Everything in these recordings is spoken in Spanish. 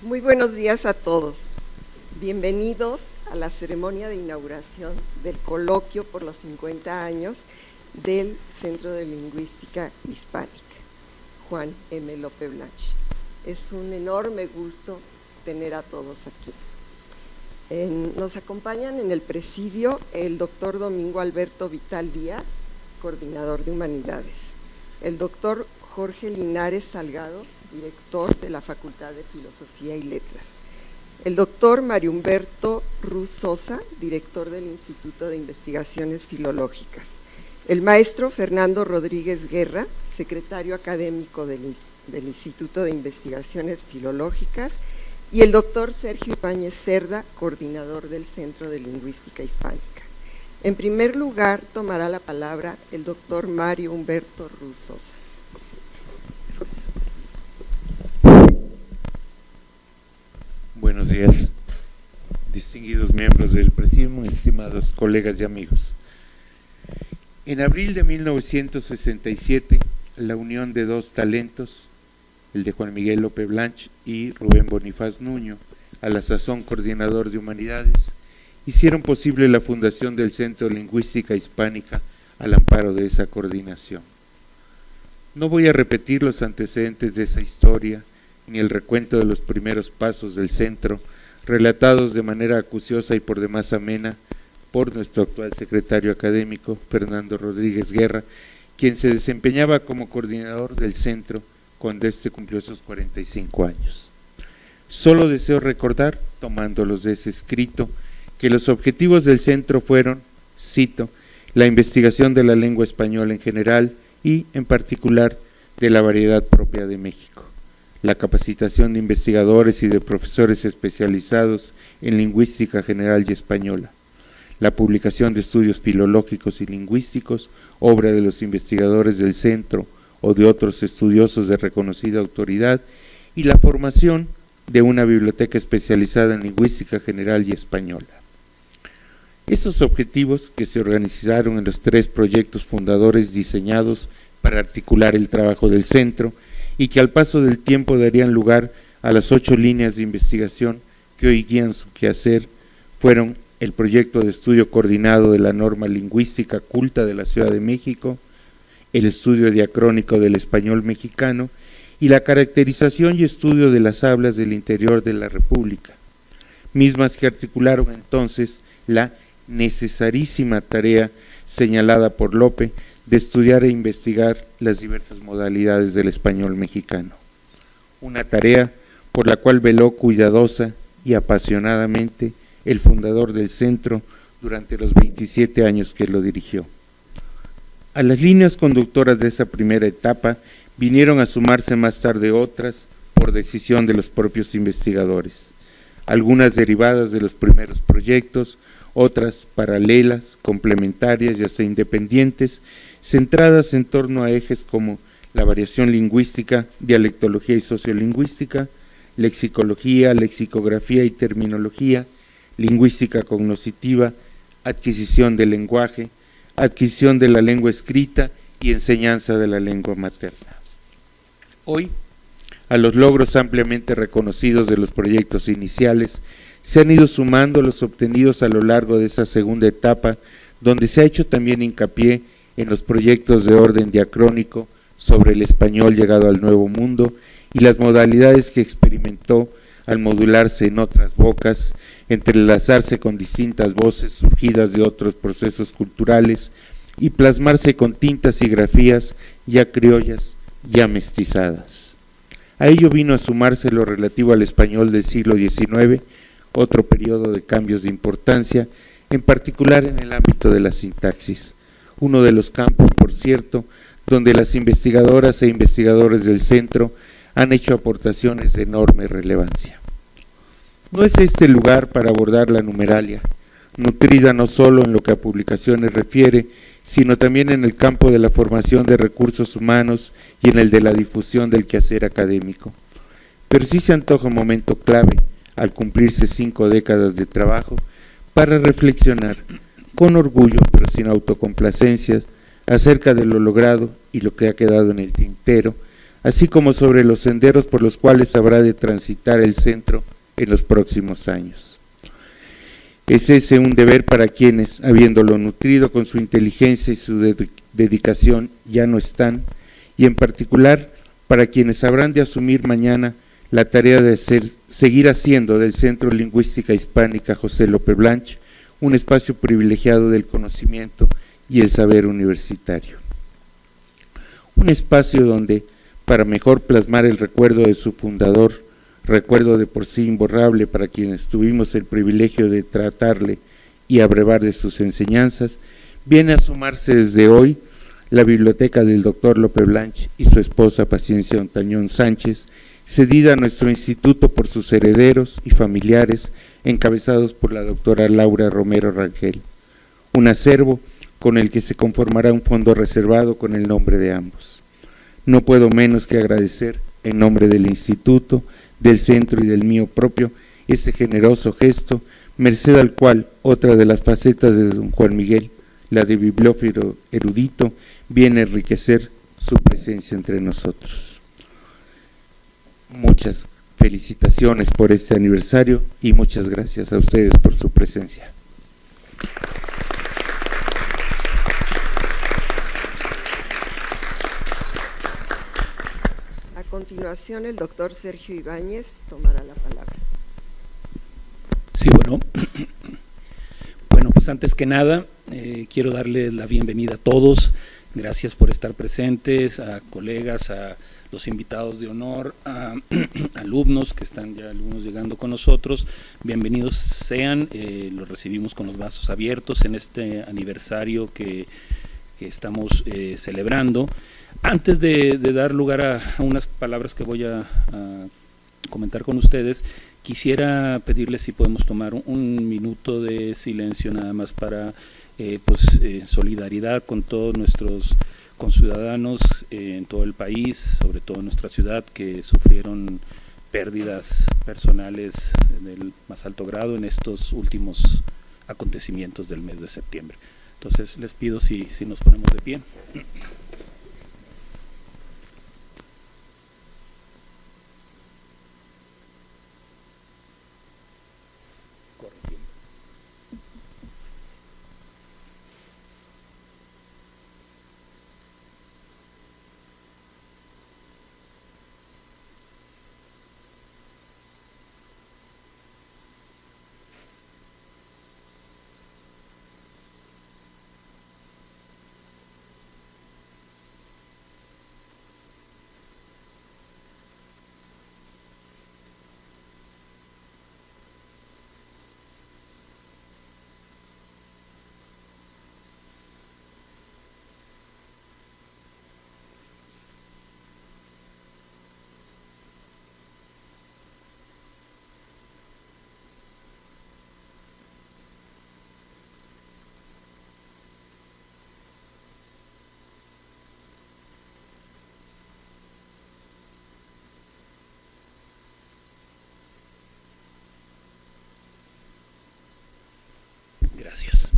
Muy buenos días a todos. Bienvenidos a la ceremonia de inauguración del coloquio por los 50 años del Centro de Lingüística Hispánica, Juan M. López Blanch. Es un enorme gusto tener a todos aquí. Nos acompañan en el presidio el doctor Domingo Alberto Vital Díaz, coordinador de Humanidades, el doctor Jorge Linares Salgado, director de la Facultad de Filosofía y Letras, el doctor Mario Humberto Ruz Sosa, director del Instituto de Investigaciones Filológicas, el maestro Fernando Rodríguez Guerra, secretario académico del Instituto de Investigaciones Filológicas, y el doctor Sergio Ibáñez Cerda, coordinador del Centro de Lingüística Hispánica. En primer lugar, tomará la palabra el doctor Mario Humberto Ruz Sosa. Buenos días, distinguidos miembros del Presidium, estimados colegas y amigos. En abril de 1967, la unión de dos talentos, el de Juan Miguel López Blanch y Rubén Bonifaz Nuño, a la sazón coordinador de Humanidades, hicieron posible la fundación del Centro de Lingüística Hispánica al amparo de esa coordinación. No voy a repetir los antecedentes de esa historia, ni el recuento de los primeros pasos del centro, relatados de manera acuciosa y por demás amena por nuestro actual secretario académico, Fernando Rodríguez Guerra, quien se desempeñaba como coordinador del centro cuando éste cumplió sus 45 años. Solo deseo recordar, tomándolos de ese escrito, que los objetivos del centro fueron, cito, la investigación de la lengua española en general y, en particular, de la variedad propia de México, la capacitación de investigadores y de profesores especializados en lingüística general y española, la publicación de estudios filológicos y lingüísticos, obra de los investigadores del centro o de otros estudiosos de reconocida autoridad, y la formación de una biblioteca especializada en lingüística general y española. Esos objetivos, que se organizaron en los 3 proyectos fundadores diseñados para articular el trabajo del centro, y que al paso del tiempo darían lugar a las 8 líneas de investigación que hoy guían su quehacer, fueron el proyecto de estudio coordinado de la norma lingüística culta de la Ciudad de México, el estudio diacrónico del español mexicano y la caracterización y estudio de las hablas del interior de la República, mismas que articularon entonces la necesarísima tarea señalada por Lope de estudiar e investigar las diversas modalidades del español mexicano. Una tarea por la cual veló cuidadosa y apasionadamente el fundador del centro durante los 27 años que lo dirigió. A las líneas conductoras de esa primera etapa vinieron a sumarse más tarde otras por decisión de los propios investigadores, algunas derivadas de los primeros proyectos, otras paralelas, complementarias y hasta independientes, centradas en torno a ejes como la variación lingüística, dialectología y sociolingüística, lexicología, lexicografía y terminología, lingüística cognoscitiva, adquisición del lenguaje, adquisición de la lengua escrita y enseñanza de la lengua materna. Hoy, a los logros ampliamente reconocidos de los proyectos iniciales, se han ido sumando los obtenidos a lo largo de esa segunda etapa, donde se ha hecho también hincapié en los proyectos de orden diacrónico sobre el español llegado al Nuevo Mundo y las modalidades que experimentó al modularse en otras bocas, entrelazarse con distintas voces surgidas de otros procesos culturales y plasmarse con tintas y grafías ya criollas, ya mestizadas. A ello vino a sumarse lo relativo al español del siglo XIX, otro periodo de cambios de importancia, en particular en el ámbito de la sintaxis, uno de los campos, por cierto, donde las investigadoras e investigadores del centro han hecho aportaciones de enorme relevancia. No es este el lugar para abordar la numeralia, nutrida no solo en lo que a publicaciones refiere, sino también en el campo de la formación de recursos humanos y en el de la difusión del quehacer académico. Pero sí se antoja un momento clave, al cumplirse 5 décadas de trabajo, para reflexionar con orgullo, pero sin autocomplacencias, acerca de lo logrado y lo que ha quedado en el tintero, así como sobre los senderos por los cuales habrá de transitar el centro en los próximos años. Es ese un deber para quienes, habiéndolo nutrido con su inteligencia y su dedicación, ya no están, y en particular para quienes habrán de asumir mañana la tarea de seguir haciendo del Centro de Lingüística Hispánica José López Blanch un espacio privilegiado del conocimiento y el saber universitario. Un espacio donde, para mejor plasmar el recuerdo de su fundador, recuerdo de por sí imborrable para quienes tuvimos el privilegio de tratarle y abrevar de sus enseñanzas, viene a sumarse desde hoy la biblioteca del doctor López Blanch y su esposa Paciencia Ontañón Sánchez, cedida a nuestro instituto por sus herederos y familiares, encabezados por la doctora Laura Romero Rangel, un acervo con el que se conformará un fondo reservado con el nombre de ambos. No puedo menos que agradecer, en nombre del instituto, del centro y del mío propio, ese generoso gesto, merced al cual otra de las facetas de don Juan Miguel, la de bibliófilo erudito, viene a enriquecer su presencia entre nosotros. Muchas felicitaciones por este aniversario y muchas gracias a ustedes por su presencia. A continuación, el doctor Sergio Ibáñez tomará la palabra. Sí, bueno, pues antes que nada, quiero darle la bienvenida a todos. Gracias por estar presentes, a colegas, a los invitados de honor, a alumnos que están ya algunos llegando con nosotros. Bienvenidos sean, los recibimos con los brazos abiertos en este aniversario que estamos celebrando. Antes de dar lugar a unas palabras que voy a comentar con ustedes, quisiera pedirles si podemos tomar un minuto de silencio nada más para solidaridad con todos nuestros conciudadanos en todo el país, sobre todo en nuestra ciudad, que sufrieron pérdidas personales del más alto grado en estos últimos acontecimientos del mes de septiembre. Entonces les pido si nos ponemos de pie. Gracias.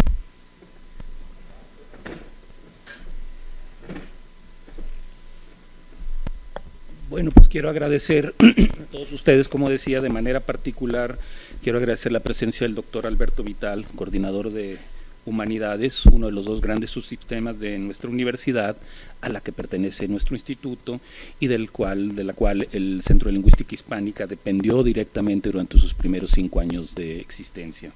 Bueno, pues quiero agradecer a todos ustedes, como decía, de manera particular, quiero agradecer la presencia del doctor Alberto Vital, coordinador de Humanidades, uno de los dos grandes subsistemas de nuestra universidad, a la que pertenece nuestro instituto y de la cual el Centro de Lingüística Hispánica dependió directamente durante sus primeros 5 años de existencia.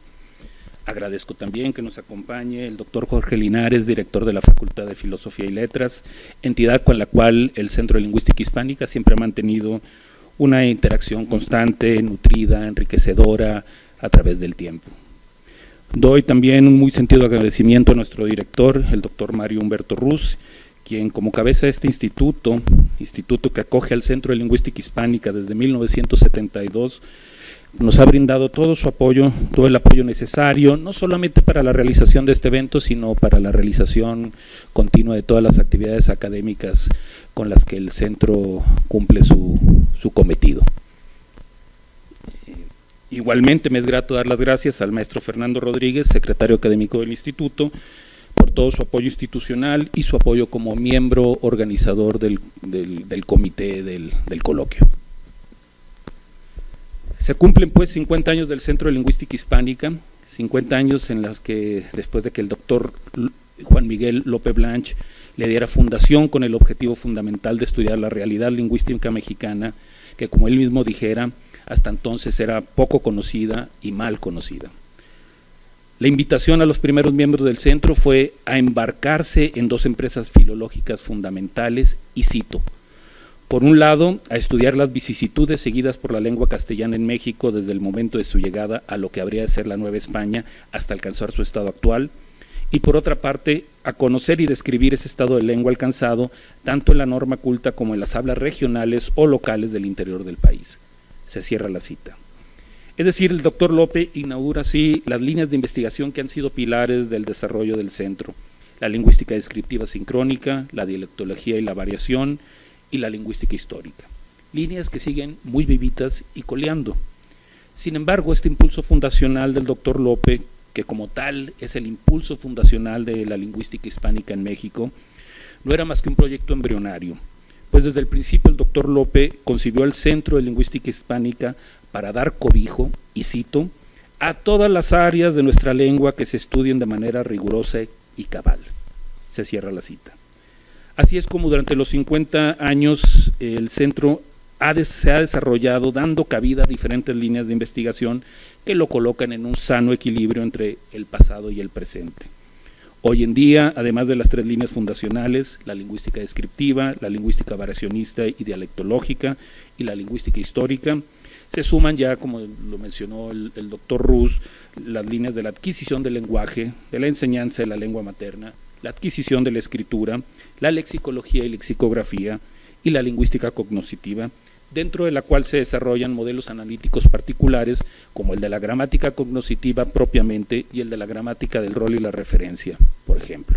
Agradezco también que nos acompañe el doctor Jorge Linares, director de la Facultad de Filosofía y Letras, entidad con la cual el Centro de Lingüística Hispánica siempre ha mantenido una interacción constante, nutrida, enriquecedora a través del tiempo. Doy también un muy sentido agradecimiento a nuestro director, el doctor Mario Humberto Ruz, quien como cabeza de este instituto que acoge al Centro de Lingüística Hispánica desde 1972, nos ha brindado todo su apoyo, todo el apoyo necesario, no solamente para la realización de este evento, sino para la realización continua de todas las actividades académicas con las que el centro cumple su cometido. Igualmente me es grato dar las gracias al maestro Fernando Rodríguez, secretario académico del instituto, por todo su apoyo institucional y su apoyo como miembro organizador del comité del coloquio. Se cumplen pues 50 años del Centro de Lingüística Hispánica, 50 años en las que, después de que el doctor Juan Miguel López Blanch le diera fundación con el objetivo fundamental de estudiar la realidad lingüística mexicana, que como él mismo dijera, hasta entonces era poco conocida y mal conocida. La invitación a los primeros miembros del centro fue a embarcarse en dos empresas filológicas fundamentales, y cito: por un lado, a estudiar las vicisitudes seguidas por la lengua castellana en México desde el momento de su llegada a lo que habría de ser la Nueva España hasta alcanzar su estado actual, y por otra parte, a conocer y describir ese estado de lengua alcanzado tanto en la norma culta como en las hablas regionales o locales del interior del país. Se cierra la cita. Es decir, el doctor López inaugura así las líneas de investigación que han sido pilares del desarrollo del centro: la lingüística descriptiva sincrónica, la dialectología y la variación, y la lingüística histórica. Líneas que siguen muy vivitas y coleando. Sin embargo, este impulso fundacional del doctor López, que como tal es el impulso fundacional de la lingüística hispánica en México, no era más que un proyecto embrionario, pues desde el principio el doctor López concibió el Centro de Lingüística Hispánica para dar cobijo, y cito, a todas las áreas de nuestra lengua que se estudien de manera rigurosa y cabal. Se cierra la cita. Así es como durante los 50 años el centro se ha desarrollado dando cabida a diferentes líneas de investigación que lo colocan en un sano equilibrio entre el pasado y el presente. Hoy en día, además de las tres líneas fundacionales, la lingüística descriptiva, la lingüística variacionista y dialectológica y la lingüística histórica, se suman ya, como lo mencionó el doctor Ruz, las líneas de la adquisición del lenguaje, de la enseñanza de la lengua materna, la adquisición de la escritura, la lexicología y lexicografía y la lingüística cognoscitiva, dentro de la cual se desarrollan modelos analíticos particulares como el de la gramática cognoscitiva propiamente y el de la gramática del rol y la referencia, por ejemplo.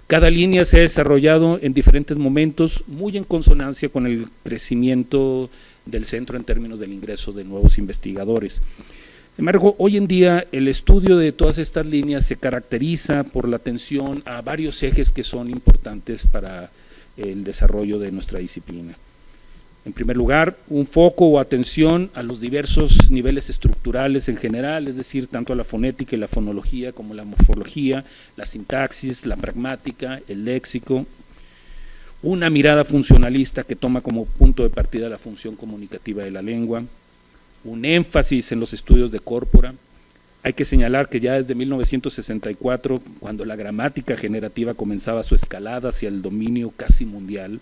Cada línea se ha desarrollado en diferentes momentos, muy en consonancia con el crecimiento del centro en términos del ingreso de nuevos investigadores. Sin embargo, hoy en día el estudio de todas estas líneas se caracteriza por la atención a varios ejes que son importantes para el desarrollo de nuestra disciplina. En primer lugar, un foco o atención a los diversos niveles estructurales en general, es decir, tanto a la fonética y la fonología como la morfología, la sintaxis, la pragmática, el léxico. Una mirada funcionalista que toma como punto de partida la función comunicativa de la lengua. Un énfasis en los estudios de córpora. Hay que señalar que ya desde 1964, cuando la gramática generativa comenzaba su escalada hacia el dominio casi mundial,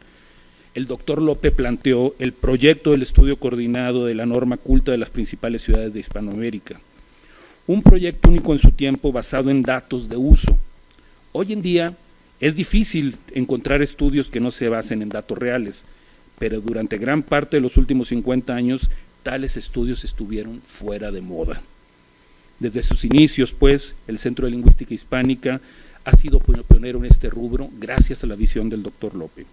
el doctor López planteó el proyecto del estudio coordinado de la norma culta de las principales ciudades de Hispanoamérica. Un proyecto único en su tiempo basado en datos de uso. Hoy en día es difícil encontrar estudios que no se basen en datos reales, pero durante gran parte de los últimos 50 años tales estudios estuvieron fuera de moda. Desde sus inicios, pues, el Centro de Lingüística Hispánica ha sido pionero en este rubro gracias a la visión del doctor López.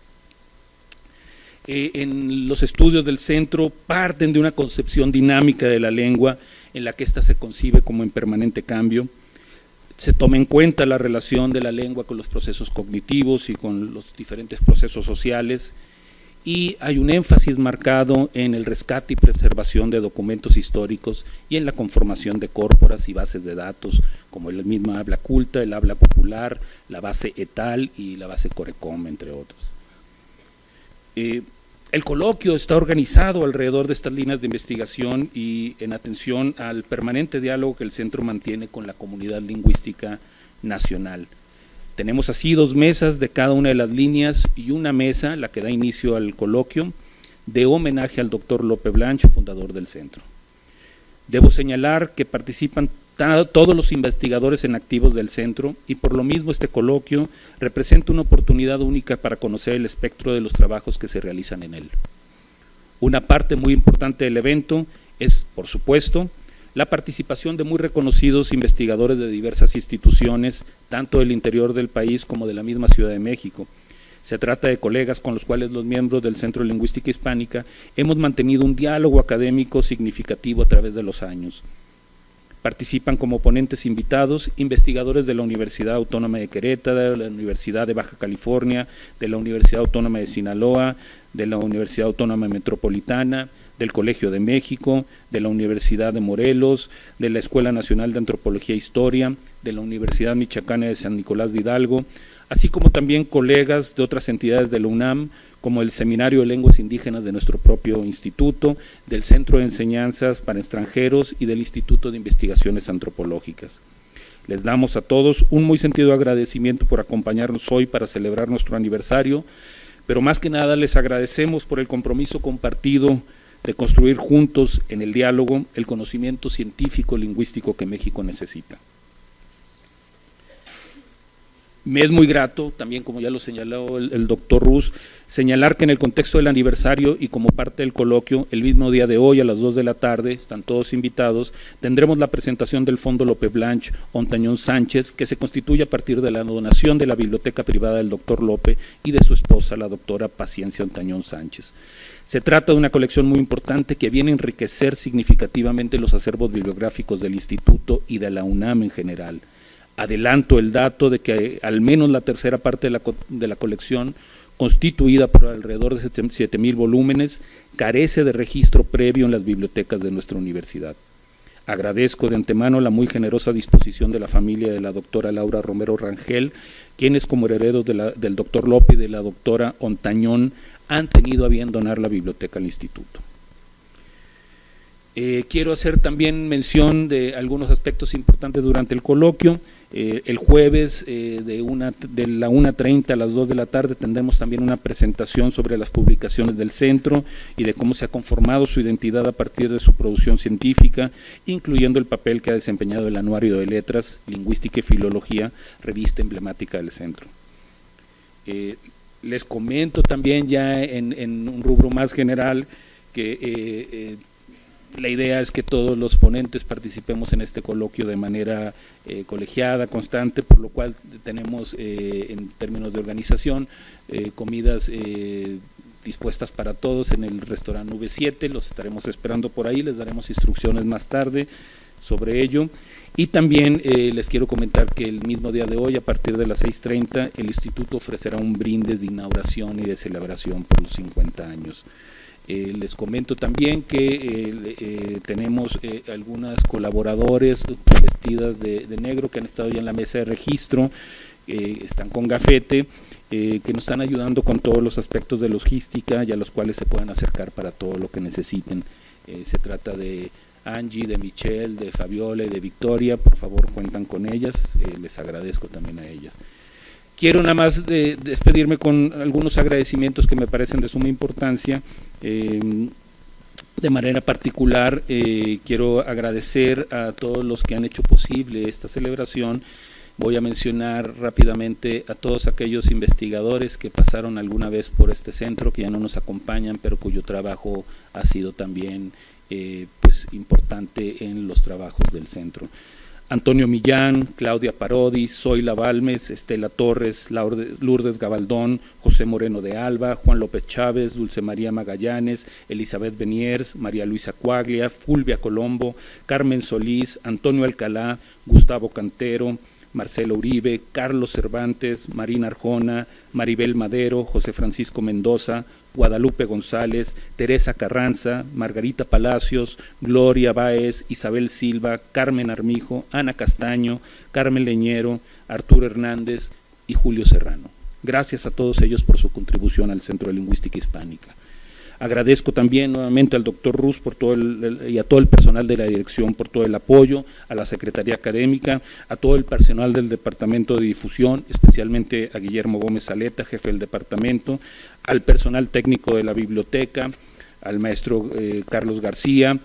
En los estudios del centro parten de una concepción dinámica de la lengua en la que ésta se concibe como en permanente cambio. Se toma en cuenta la relación de la lengua con los procesos cognitivos y con los diferentes procesos sociales, y hay un énfasis marcado en el rescate y preservación de documentos históricos y en la conformación de córporas y bases de datos, como el mismo habla culta, el habla popular, la base ETAL y la base Corecom, entre otros. El coloquio está organizado alrededor de estas líneas de investigación y en atención al permanente diálogo que el centro mantiene con la comunidad lingüística nacional. Tenemos así 2 mesas de cada una de las líneas y una mesa, la que da inicio al coloquio, de homenaje al doctor López Blanch, fundador del centro. Debo señalar que participan todos los investigadores en activos del centro y por lo mismo este coloquio representa una oportunidad única para conocer el espectro de los trabajos que se realizan en él. Una parte muy importante del evento es, por supuesto, la participación de muy reconocidos investigadores de diversas instituciones, tanto del interior del país como de la misma Ciudad de México. Se trata de colegas con los cuales los miembros del Centro de Lingüística Hispánica hemos mantenido un diálogo académico significativo a través de los años. Participan como ponentes invitados investigadores de la Universidad Autónoma de Querétaro, de la Universidad de Baja California, de la Universidad Autónoma de Sinaloa, de la Universidad Autónoma Metropolitana, del Colegio de México, de la Universidad de Morelos, de la Escuela Nacional de Antropología e Historia, de la Universidad Michoacana de San Nicolás de Hidalgo, así como también colegas de otras entidades de la UNAM, como el Seminario de Lenguas Indígenas de nuestro propio instituto, del Centro de Enseñanzas para Extranjeros y del Instituto de Investigaciones Antropológicas. Les damos a todos un muy sentido agradecimiento por acompañarnos hoy para celebrar nuestro aniversario, pero más que nada les agradecemos por el compromiso compartido de construir juntos en el diálogo el conocimiento científico lingüístico que México necesita. Me es muy grato, también como ya lo señaló el doctor Ruz, señalar que en el contexto del aniversario y como parte del coloquio, el mismo día de hoy a las 2 de la tarde, están todos invitados, tendremos la presentación del Fondo Lope Blanch Ontañón Sánchez, que se constituye a partir de la donación de la biblioteca privada del doctor Lope y de su esposa, la doctora Paciencia Ontañón Sánchez. Se trata de una colección muy importante que viene a enriquecer significativamente los acervos bibliográficos del Instituto y de la UNAM en general. Adelanto el dato de que al menos la tercera parte de la colección, constituida por alrededor de 7,000 volúmenes, carece de registro previo en las bibliotecas de nuestra universidad. Agradezco de antemano la muy generosa disposición de la familia de la doctora Laura Romero Rangel, quienes como herederos del doctor Lope y de la doctora Ontañón han tenido a bien donar la biblioteca al instituto. Quiero hacer también mención de algunos aspectos importantes durante el coloquio. El jueves de la 1:30 a las 2 de la tarde tendremos también una presentación sobre las publicaciones del centro y de cómo se ha conformado su identidad a partir de su producción científica, incluyendo el papel que ha desempeñado el Anuario de Letras, Lingüística y Filología, revista emblemática del centro. Les comento también ya en un rubro más general que la idea es que todos los ponentes participemos en este coloquio de manera colegiada, constante, por lo cual tenemos en términos de organización comidas dispuestas para todos en el restaurante V7, los estaremos esperando por ahí, les daremos instrucciones más tarde sobre ello. Y también les quiero comentar que el mismo día de hoy, a partir de las 6:30, el instituto ofrecerá un brindis de inauguración y de celebración por los 50 años. Les comento también que tenemos algunas colaboradores vestidas de negro que han estado ya en la mesa de registro, están con gafete, que nos están ayudando con todos los aspectos de logística y a los cuales se puedan acercar para todo lo que necesiten. Se trata de Angie, de Michelle, de Fabiola y de Victoria, por favor cuentan con ellas, les agradezco también a ellas. Quiero nada más despedirme con algunos agradecimientos que me parecen de suma importancia. De manera particular, quiero agradecer a todos los que han hecho posible esta celebración. Voy a mencionar rápidamente a todos aquellos investigadores que pasaron alguna vez por este centro, que ya no nos acompañan, pero cuyo trabajo ha sido también pues importante en los trabajos del centro. Antonio Millán, Claudia Parodi, Zoila Balmes, Estela Torres, Lourdes Gabaldón, José Moreno de Alba, Juan López Chávez, Dulce María Magallanes, Elizabeth Beniers, María Luisa Cuaglia, Fulvia Colombo, Carmen Solís, Antonio Alcalá, Gustavo Cantero, Marcelo Uribe, Carlos Cervantes, Marina Arjona, Maribel Madero, José Francisco Mendoza, Guadalupe González, Teresa Carranza, Margarita Palacios, Gloria Báez, Isabel Silva, Carmen Armijo, Ana Castaño, Carmen Leñero, Arturo Hernández y Julio Serrano. Gracias a todos ellos por su contribución al Centro de Lingüística Hispánica. Agradezco también nuevamente al doctor Ruz por y a todo el personal de la dirección por todo el apoyo, a la Secretaría Académica, a todo el personal del Departamento de Difusión, especialmente a Guillermo Gómez Aleta, jefe del departamento, al personal técnico de la biblioteca, al maestro Carlos García,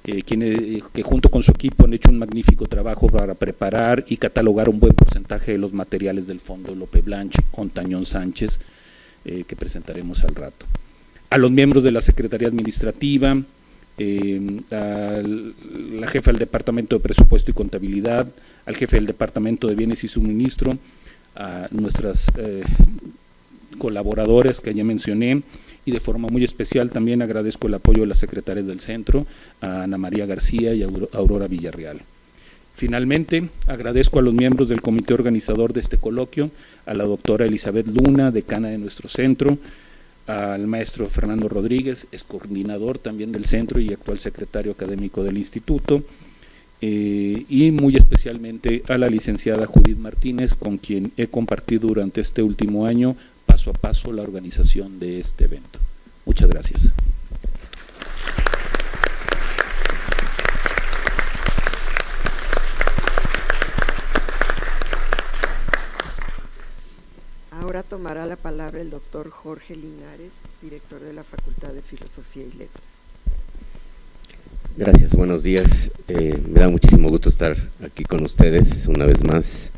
que junto con su equipo han hecho un magnífico trabajo para preparar y catalogar un buen porcentaje de los materiales del Fondo Lope Blanch Ontañón Sánchez, que presentaremos al rato. A los miembros de la Secretaría Administrativa, a la jefa del Departamento de Presupuesto y Contabilidad, al jefe del Departamento de Bienes y Suministro, a nuestras colaboradores que ya mencioné, y de forma muy especial también agradezco el apoyo de las secretarias del centro, a Ana María García y a Aurora Villarreal. Finalmente, agradezco a los miembros del comité organizador de este coloquio, a la doctora Elizabeth Luna, decana de nuestro centro, al maestro Fernando Rodríguez, ex coordinador también del centro y actual secretario académico del instituto, y muy especialmente a la licenciada Judith Martínez, con quien he compartido durante este último año paso a paso la organización de este evento. Muchas gracias. Ahora tomará la palabra el doctor Jorge Linares, director de la Facultad de Filosofía y Letras. Gracias, buenos días. Me da muchísimo gusto estar aquí con ustedes una vez más,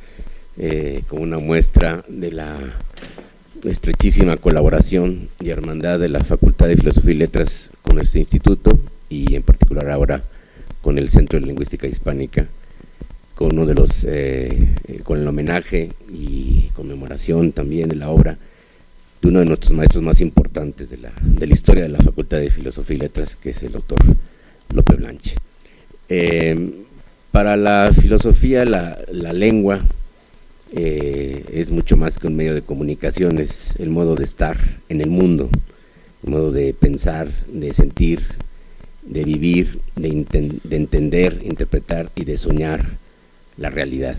con una muestra de la estrechísima colaboración y hermandad de la Facultad de Filosofía y Letras con este instituto y en particular ahora con el Centro de Lingüística Hispánica, con uno de los, con el homenaje y conmemoración también de la obra de uno de nuestros maestros más importantes de la historia de la Facultad de Filosofía y Letras, que es el doctor Lope Blanche. Para la filosofía, la lengua es mucho más que un medio de comunicación, es el modo de estar en el mundo, el modo de pensar, de sentir, de vivir, de entender, interpretar y de soñar la realidad.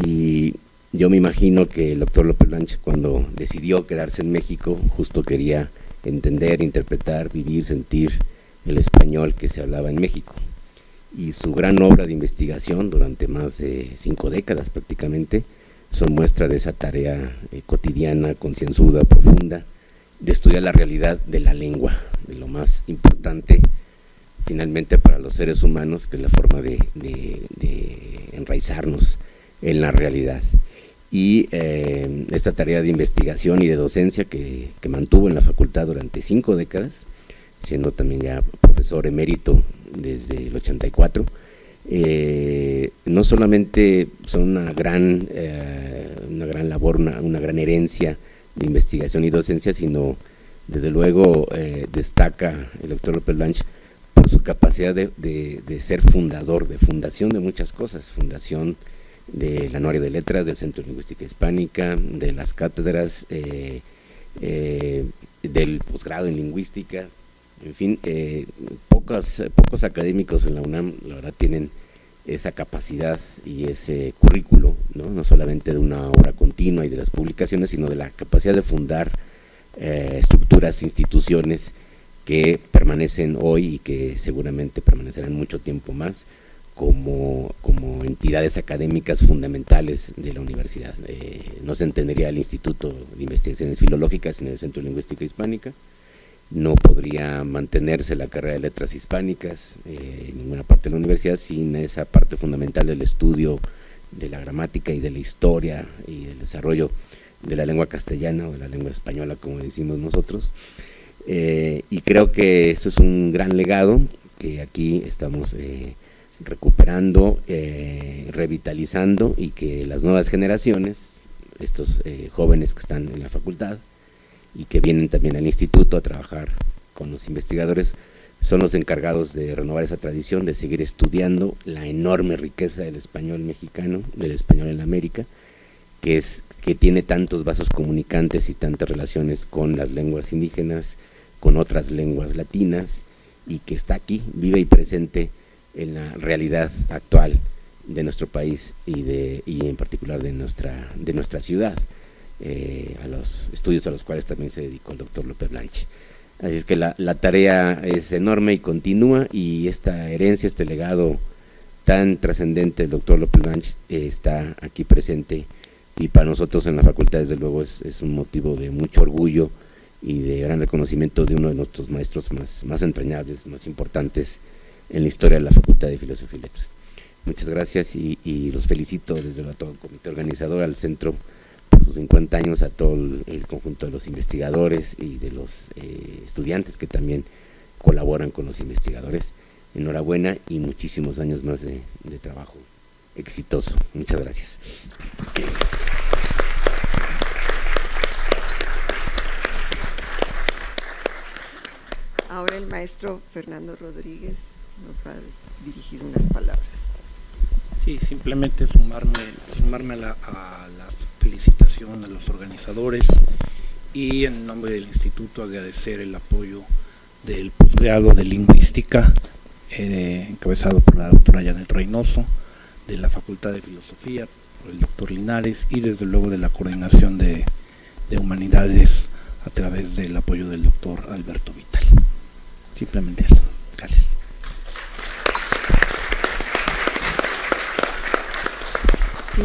Y yo me imagino que el doctor Lope Blanche, cuando decidió quedarse en México, justo quería entender, interpretar, vivir, sentir el español que se hablaba en México. Y su gran obra de investigación durante más de 5 décadas prácticamente son muestra de esa tarea cotidiana, concienzuda, profunda, de estudiar la realidad de la lengua, de lo más importante finalmente para los seres humanos, que es la forma de enraizarnos en la realidad. Y esta tarea de investigación y de docencia que mantuvo en la facultad durante 5 décadas, siendo también ya profesor emérito desde el 84, no solamente son una gran labor, una gran herencia de investigación y docencia, sino desde luego destaca el doctor Lope Blanche por su capacidad de ser fundador, de fundación de muchas cosas, fundación del Anuario de Letras, del Centro de Lingüística Hispánica, de las cátedras, del posgrado en lingüística, en fin, pocos académicos en la UNAM, la verdad, tienen esa capacidad y ese currículo, no solamente de una obra continua y de las publicaciones, sino de la capacidad de fundar estructuras, instituciones que permanecen hoy y que seguramente permanecerán mucho tiempo más como entidades académicas fundamentales de la universidad. No se entendería el Instituto de Investigaciones Filológicas sin el Centro de Lingüística Hispánica, no podría mantenerse la carrera de Letras Hispánicas en ninguna parte de la universidad sin esa parte fundamental del estudio de la gramática y de la historia y del desarrollo de la lengua castellana o de la lengua española, como decimos nosotros. Y creo que esto es un gran legado que aquí estamos recuperando, revitalizando, y que las nuevas generaciones, estos jóvenes que están en la facultad y que vienen también al instituto a trabajar con los investigadores, son los encargados de renovar esa tradición, de seguir estudiando la enorme riqueza del español mexicano, del español en América, que tiene tantos vasos comunicantes y tantas relaciones con las lenguas indígenas, con otras lenguas latinas, y que está aquí, vive y presente en la realidad actual de nuestro país y en particular de nuestra ciudad, a los estudios a los cuales también se dedicó el doctor Lope Blanche. Así es que la tarea es enorme y continúa, y esta herencia, este legado tan trascendente del doctor Lope Blanche está aquí presente, y para nosotros en la facultad desde luego es un motivo de mucho orgullo y de gran reconocimiento de uno de nuestros maestros más entrañables, más importantes en la historia de la Facultad de Filosofía y Letras. Muchas gracias y los felicito desde luego a todo el comité organizador, al centro por sus 50 años, a todo el conjunto de los investigadores y de los estudiantes que también colaboran con los investigadores. Enhorabuena y muchísimos años más de trabajo exitoso. Muchas gracias. Ahora el maestro Fernando Rodríguez nos va a dirigir unas palabras. Sí, simplemente sumarme a la felicitación a los organizadores y en nombre del instituto agradecer el apoyo del posgrado de lingüística encabezado por la doctora Janet Reynoso, de la Facultad de Filosofía por el doctor Linares y desde luego de la coordinación de humanidades a través del apoyo del doctor Alberto Vital. Simplemente eso. Gracias.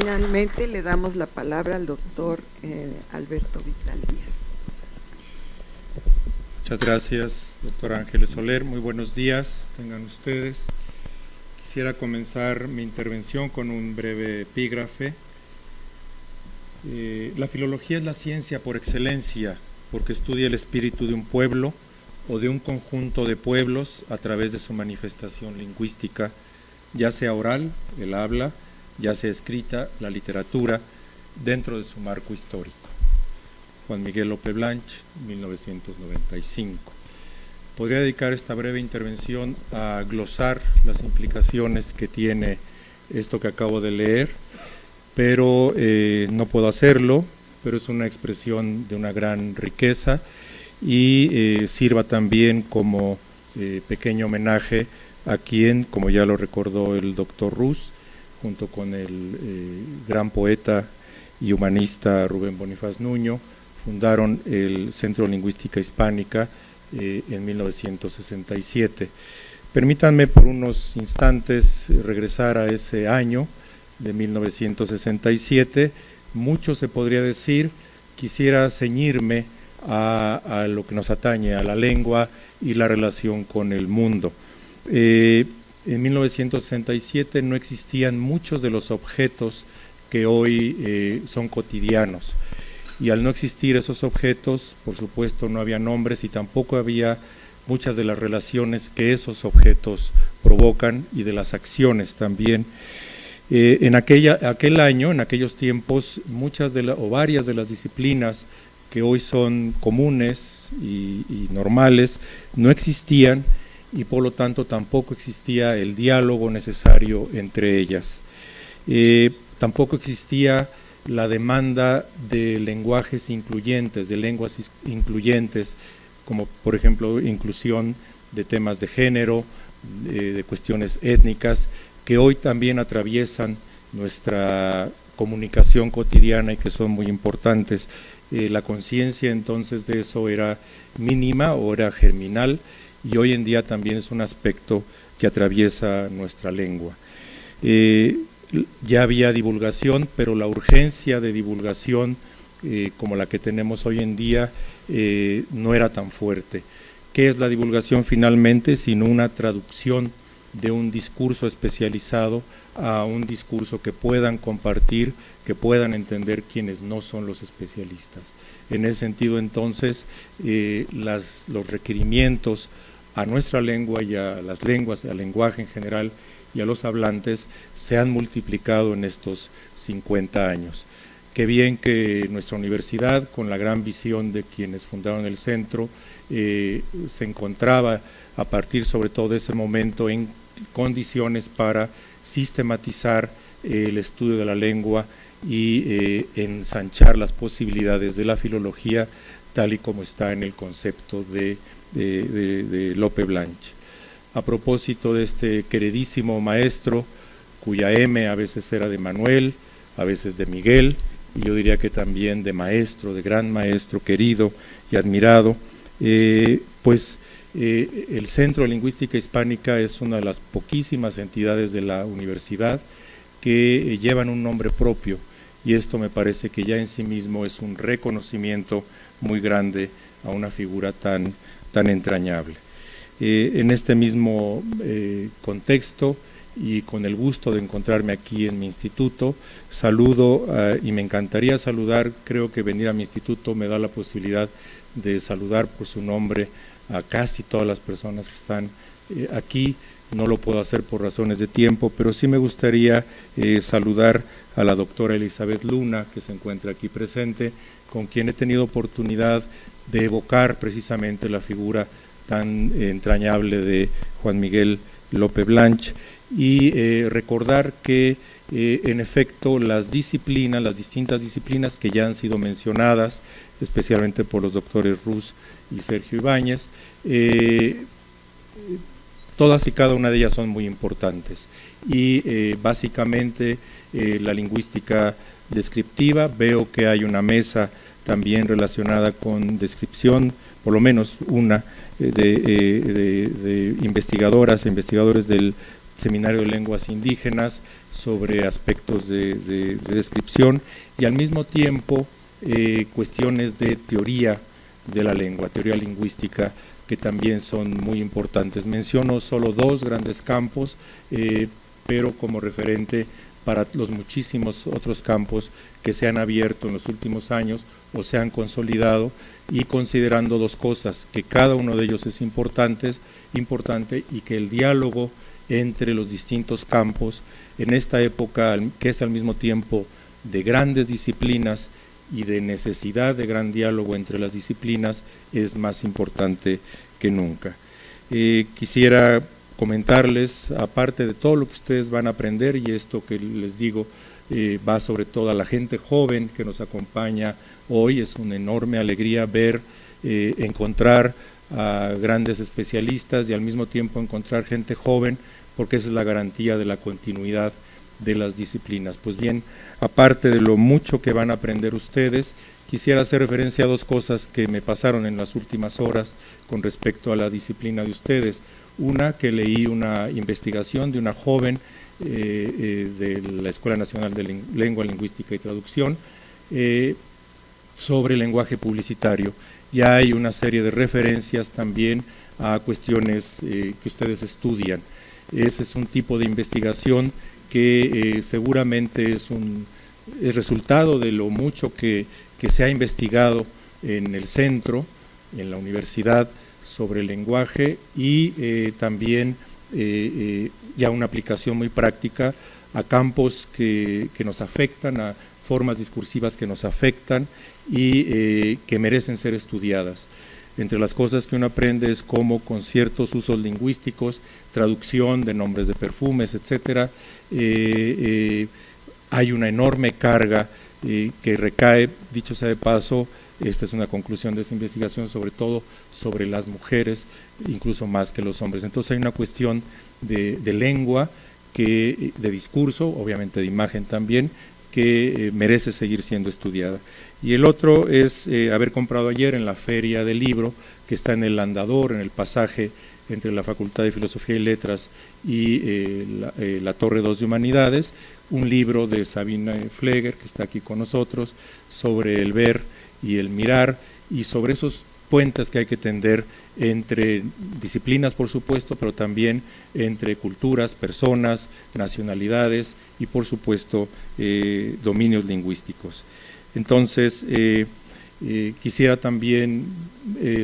Finalmente le damos la palabra al doctor Alberto Vital Díaz. Muchas gracias, doctor Ángeles Soler. Muy buenos días, tengan ustedes. Quisiera comenzar mi intervención con un breve epígrafe. La filología es la ciencia por excelencia, porque estudia el espíritu de un pueblo o de un conjunto de pueblos a través de su manifestación lingüística, ya sea oral, el habla, ya sea escrita, la literatura, dentro de su marco histórico. Juan Miguel López Blanch, 1995. Podría dedicar esta breve intervención a glosar las implicaciones que tiene esto que acabo de leer, pero no puedo hacerlo, pero es una expresión de una gran riqueza y sirva también como pequeño homenaje a quien, como ya lo recordó el doctor Rus, junto con el gran poeta y humanista Rubén Bonifaz Nuño, fundaron el Centro de Lingüística Hispánica en 1967. Permítanme por unos instantes regresar a ese año de 1967. Mucho se podría decir, quisiera ceñirme a lo que nos atañe, a la lengua y la relación con el mundo. En 1967 no existían muchos de los objetos que hoy son cotidianos, y al no existir esos objetos, por supuesto no había nombres y tampoco había muchas de las relaciones que esos objetos provocan y de las acciones también. En aquel año, en aquellos tiempos, muchas o varias de las disciplinas que hoy son comunes y normales no existían, y por lo tanto tampoco existía el diálogo necesario entre ellas. Tampoco existía la demanda de lenguajes incluyentes, de lenguas incluyentes, como por ejemplo inclusión de temas de género, de cuestiones étnicas, que hoy también atraviesan nuestra comunicación cotidiana y que son muy importantes. La conciencia entonces de eso era mínima o era germinal, y hoy en día también es un aspecto que atraviesa nuestra lengua. Ya había divulgación, pero la urgencia de divulgación como la que tenemos hoy en día no era tan fuerte. ¿Qué es la divulgación finalmente? Sino una traducción de un discurso especializado a un discurso que puedan compartir, que puedan entender quienes no son los especialistas. En ese sentido, entonces, los requerimientos a nuestra lengua y a las lenguas, al lenguaje en general y a los hablantes se han multiplicado en estos 50 años. Qué bien que nuestra universidad, con la gran visión de quienes fundaron el centro, se encontraba a partir sobre todo de ese momento en condiciones para sistematizar el estudio de la lengua y ensanchar las posibilidades de la filología tal y como está en el concepto de Lope Blanch. A propósito de este queridísimo maestro, cuya M a veces era de Manuel, a veces de Miguel, y yo diría que también de maestro, de gran maestro querido y admirado, el Centro de Lingüística Hispánica es una de las poquísimas entidades de la universidad que llevan un nombre propio, y esto me parece que ya en sí mismo es un reconocimiento muy grande a una figura tan entrañable. En este mismo contexto y con el gusto de encontrarme aquí en mi instituto, saludo y me encantaría saludar, creo que venir a mi instituto me da la posibilidad de saludar por su nombre a casi todas las personas que están aquí. No lo puedo hacer por razones de tiempo, pero sí me gustaría saludar a la doctora Elizabeth Luna, que se encuentra aquí presente, con quien he tenido oportunidad de evocar precisamente la figura tan entrañable de Juan Miguel López Blanch, y recordar que en efecto las distintas disciplinas que ya han sido mencionadas, especialmente por los doctores Ruz y Sergio Ibáñez, todas y cada una de ellas son muy importantes y básicamente la lingüística descriptiva, veo que hay una mesa también relacionada con descripción, por lo menos una de investigadoras e investigadores del Seminario de Lenguas Indígenas sobre aspectos de descripción y al mismo tiempo cuestiones de teoría de la lengua, teoría lingüística, que también son muy importantes. Menciono solo dos grandes campos, pero como referente para los muchísimos otros campos que se han abierto en los últimos años o se han consolidado, y considerando dos cosas, que cada uno de ellos es importante y que el diálogo entre los distintos campos en esta época, que es al mismo tiempo de grandes disciplinas y de necesidad de gran diálogo entre las disciplinas, es más importante que nunca. Quisiera comentarles, aparte de todo lo que ustedes van a aprender, y esto que les digo va sobre todo a la gente joven que nos acompaña hoy, es una enorme alegría ver, encontrar a grandes especialistas y al mismo tiempo encontrar gente joven, porque esa es la garantía de la continuidad de las disciplinas. Pues bien, aparte de lo mucho que van a aprender ustedes, quisiera hacer referencia a dos cosas que me pasaron en las últimas horas con respecto a la disciplina de ustedes. Una, que leí una investigación de una joven de la Escuela Nacional de Lengua, Lingüística y Traducción sobre lenguaje publicitario. Ya hay una serie de referencias también a cuestiones que ustedes estudian. Ese es un tipo de investigación que seguramente es resultado de lo mucho que se ha investigado en el centro, en la universidad, sobre el lenguaje y también ya una aplicación muy práctica a campos que nos afectan, a formas discursivas que nos afectan y que merecen ser estudiadas. Entre las cosas que uno aprende es cómo con ciertos usos lingüísticos, traducción de nombres de perfumes, etcétera, hay una enorme carga que recae, dicho sea de paso, esta es una conclusión de esa investigación, sobre todo sobre las mujeres, incluso más que los hombres. Entonces hay una cuestión de lengua, de discurso, obviamente de imagen también, que merece seguir siendo estudiada. Y el otro es haber comprado ayer en la Feria del Libro, que está en el Andador, en el pasaje entre la Facultad de Filosofía y Letras y la Torre 2 de Humanidades, un libro de Sabina Fleger, que está aquí con nosotros, sobre el ver y el mirar, y sobre esos puentes que hay que tender entre disciplinas, por supuesto, pero también entre culturas, personas, nacionalidades y, por supuesto, dominios lingüísticos. Entonces, quisiera también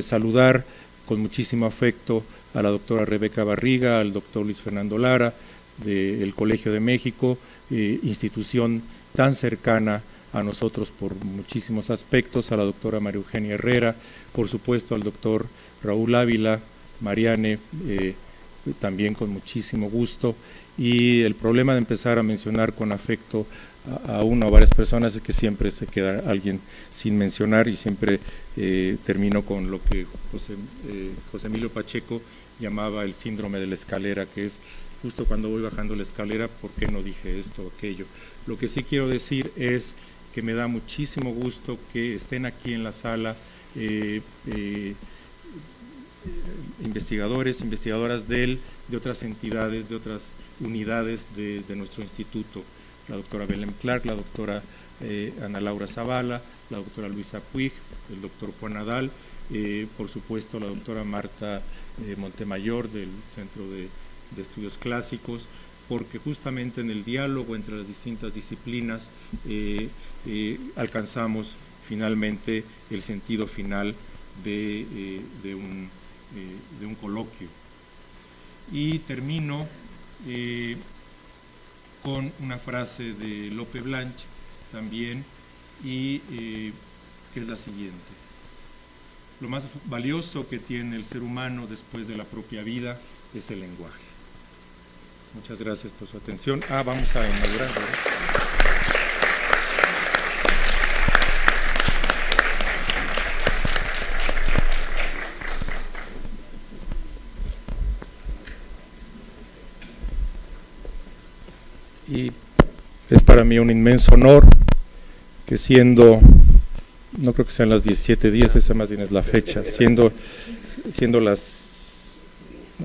saludar con muchísimo afecto a la doctora Rebeca Barriga, al doctor Luis Fernando Lara, del Colegio de México, institución tan cercana a nosotros por muchísimos aspectos, a la doctora María Eugenia Herrera, por supuesto al doctor Raúl Ávila, Mariane, también con muchísimo gusto. Y el problema de empezar a mencionar con afecto a una o varias personas es que siempre se queda alguien sin mencionar, y siempre termino con lo que José Emilio Pacheco llamaba el síndrome de la escalera, que es justo cuando voy bajando la escalera, ¿por qué no dije esto o aquello? Lo que sí quiero decir es que me da muchísimo gusto que estén aquí en la sala investigadores, investigadoras de otras entidades, de otras unidades de nuestro instituto, la doctora Belén Clark, la doctora Ana Laura Zavala, la doctora Luisa Puig, el doctor Juan Nadal, por supuesto la doctora Marta Montemayor del Centro de Estudios Clásicos, porque justamente en el diálogo entre las distintas disciplinas alcanzamos finalmente el sentido final de un coloquio. Y termino con una frase de Lope Blanch también, y que es la siguiente: lo más valioso que tiene el ser humano después de la propia vida es el lenguaje. Muchas gracias por su atención. Vamos a inaugurar, ¿verdad? Y es para mí un inmenso honor que siendo, no creo que sean las 17:10, esa más bien es la fecha, siendo las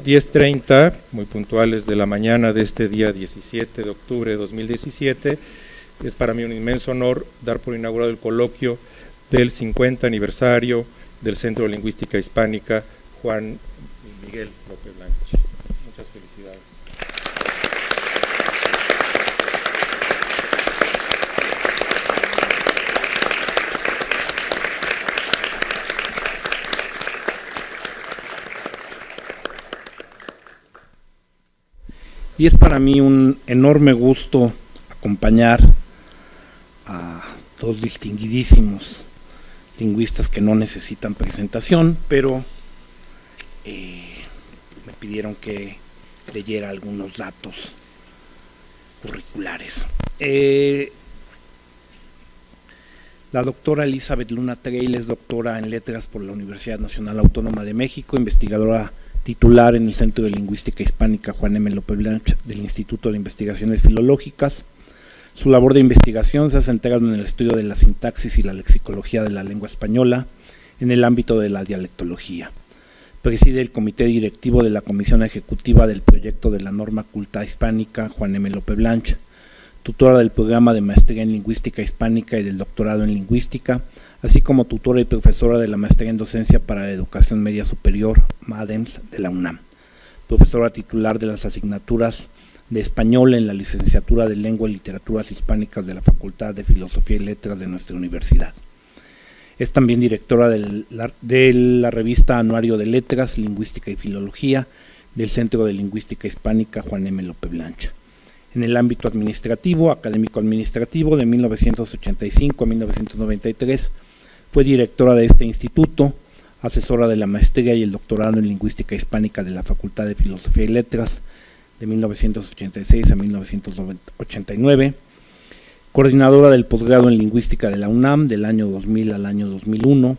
10:30, muy puntuales de la mañana de este día 17 de octubre de 2017, es para mí un inmenso honor dar por inaugurado el coloquio del 50 aniversario del Centro de Lingüística Hispánica Juan Miguel López Blanch. Muchas felicidades. Y es para mí un enorme gusto acompañar a dos distinguidísimos lingüistas que no necesitan presentación, pero me pidieron que leyera algunos datos curriculares. La doctora Elizabeth Luna Treil es doctora en Letras por la Universidad Nacional Autónoma de México, investigadora titular en el Centro de Lingüística Hispánica Juan M. López Blanch del Instituto de Investigaciones Filológicas. Su labor de investigación se ha centrado en el estudio de la sintaxis y la lexicología de la lengua española en el ámbito de la dialectología. Preside el comité directivo de la Comisión Ejecutiva del proyecto de la Norma Culta Hispánica Juan M. López Blanch, tutora del programa de Maestría en Lingüística Hispánica y del Doctorado en Lingüística, así como tutora y profesora de la Maestría en Docencia para la Educación Media Superior, MADEMS, de la UNAM. Profesora titular de las asignaturas de Español en la Licenciatura de Lengua y Literaturas Hispánicas de la Facultad de Filosofía y Letras de nuestra universidad. Es también directora de la revista Anuario de Letras, Lingüística y Filología del Centro de Lingüística Hispánica Juan M. López Blanch. En el ámbito administrativo, académico-administrativo, de 1985 a 1993, fue directora de este instituto, asesora de la maestría y el doctorado en Lingüística Hispánica de la Facultad de Filosofía y Letras de 1986 a 1989, coordinadora del posgrado en Lingüística de la UNAM del año 2000 al año 2001,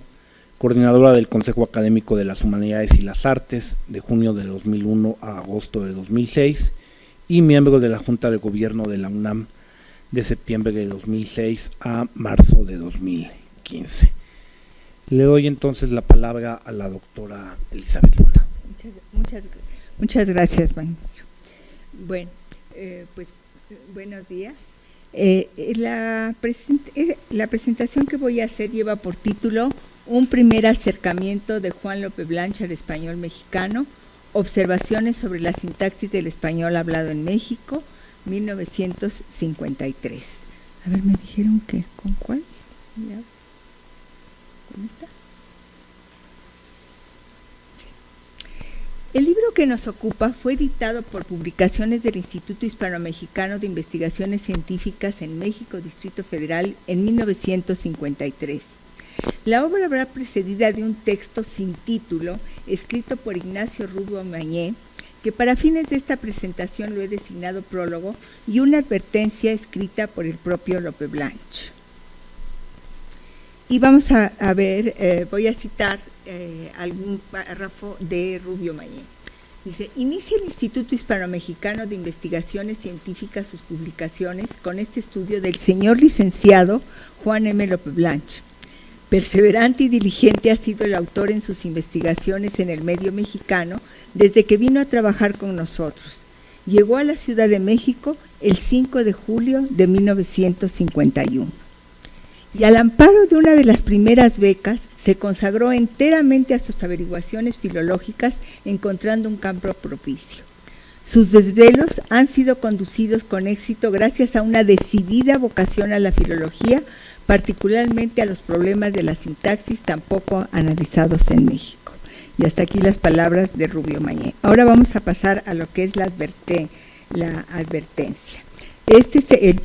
coordinadora del Consejo Académico de las Humanidades y las Artes de junio de 2001 a agosto de 2006 y miembro de la Junta de Gobierno de la UNAM de septiembre de 2006 a marzo de 2015. Le doy entonces la palabra a la doctora Elizabeth Luna. Muchas gracias, maestro. Bueno, pues buenos días. La presentación que voy a hacer lleva por título Un primer acercamiento de Juan López Blanch al español mexicano, observaciones sobre la sintaxis del español hablado en México, 1953. A ver, me dijeron que ¿con cuál? ¿Ya? ¿Con esta? Sí. El libro que nos ocupa fue editado por Publicaciones del Instituto Hispano-Mexicano de Investigaciones Científicas en México, Distrito Federal, en 1953. La obra habrá precedida de un texto sin título, escrito por Ignacio Rubio Mañé, que para fines de esta presentación lo he designado prólogo, y una advertencia escrita por el propio López Blanch. Y vamos a ver, voy a citar algún párrafo de Rubio Mañé. Dice: inicia el Instituto Hispano-Mexicano de Investigaciones Científicas sus publicaciones con este estudio del señor licenciado Juan M. López Blanch. Perseverante y diligente ha sido el autor en sus investigaciones en el medio mexicano desde que vino a trabajar con nosotros. Llegó a la Ciudad de México el 5 de julio de 1951. Y al amparo de una de las primeras becas, se consagró enteramente a sus averiguaciones filológicas, encontrando un campo propicio. Sus desvelos han sido conducidos con éxito gracias a una decidida vocación a la filología, particularmente a los problemas de la sintaxis tan poco analizados en México. Y hasta aquí las palabras de Rubio Mañé. Ahora vamos a pasar a lo que es la advertencia. Este es,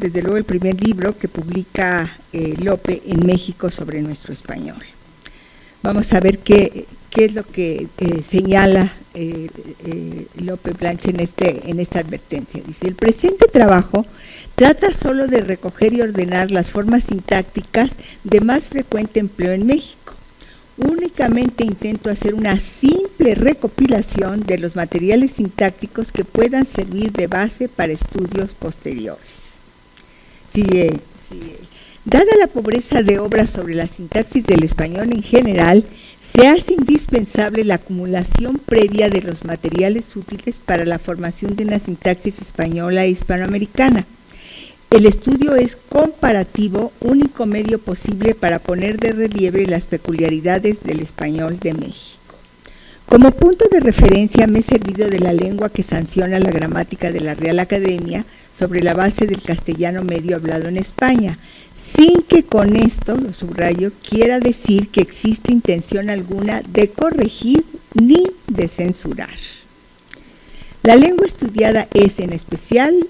desde luego, el primer libro que publica Lope en México sobre nuestro español. Vamos a ver qué es lo que señala López Blanch en esta advertencia. Dice: el presente trabajo trata solo de recoger y ordenar las formas sintácticas de más frecuente empleo en México. Únicamente intento hacer una simple recopilación de los materiales sintácticos que puedan servir de base para estudios posteriores. Dada la pobreza de obras sobre la sintaxis del español en general, se hace indispensable la acumulación previa de los materiales útiles para la formación de una sintaxis española e hispanoamericana. El estudio es comparativo, único medio posible para poner de relieve las peculiaridades del español de México. Como punto de referencia me he servido de la lengua que sanciona la gramática de la Real Academia sobre la base del castellano medio hablado en España, sin que con esto, lo subrayo, quiera decir que existe intención alguna de corregir ni de censurar. La lengua estudiada es, en especial,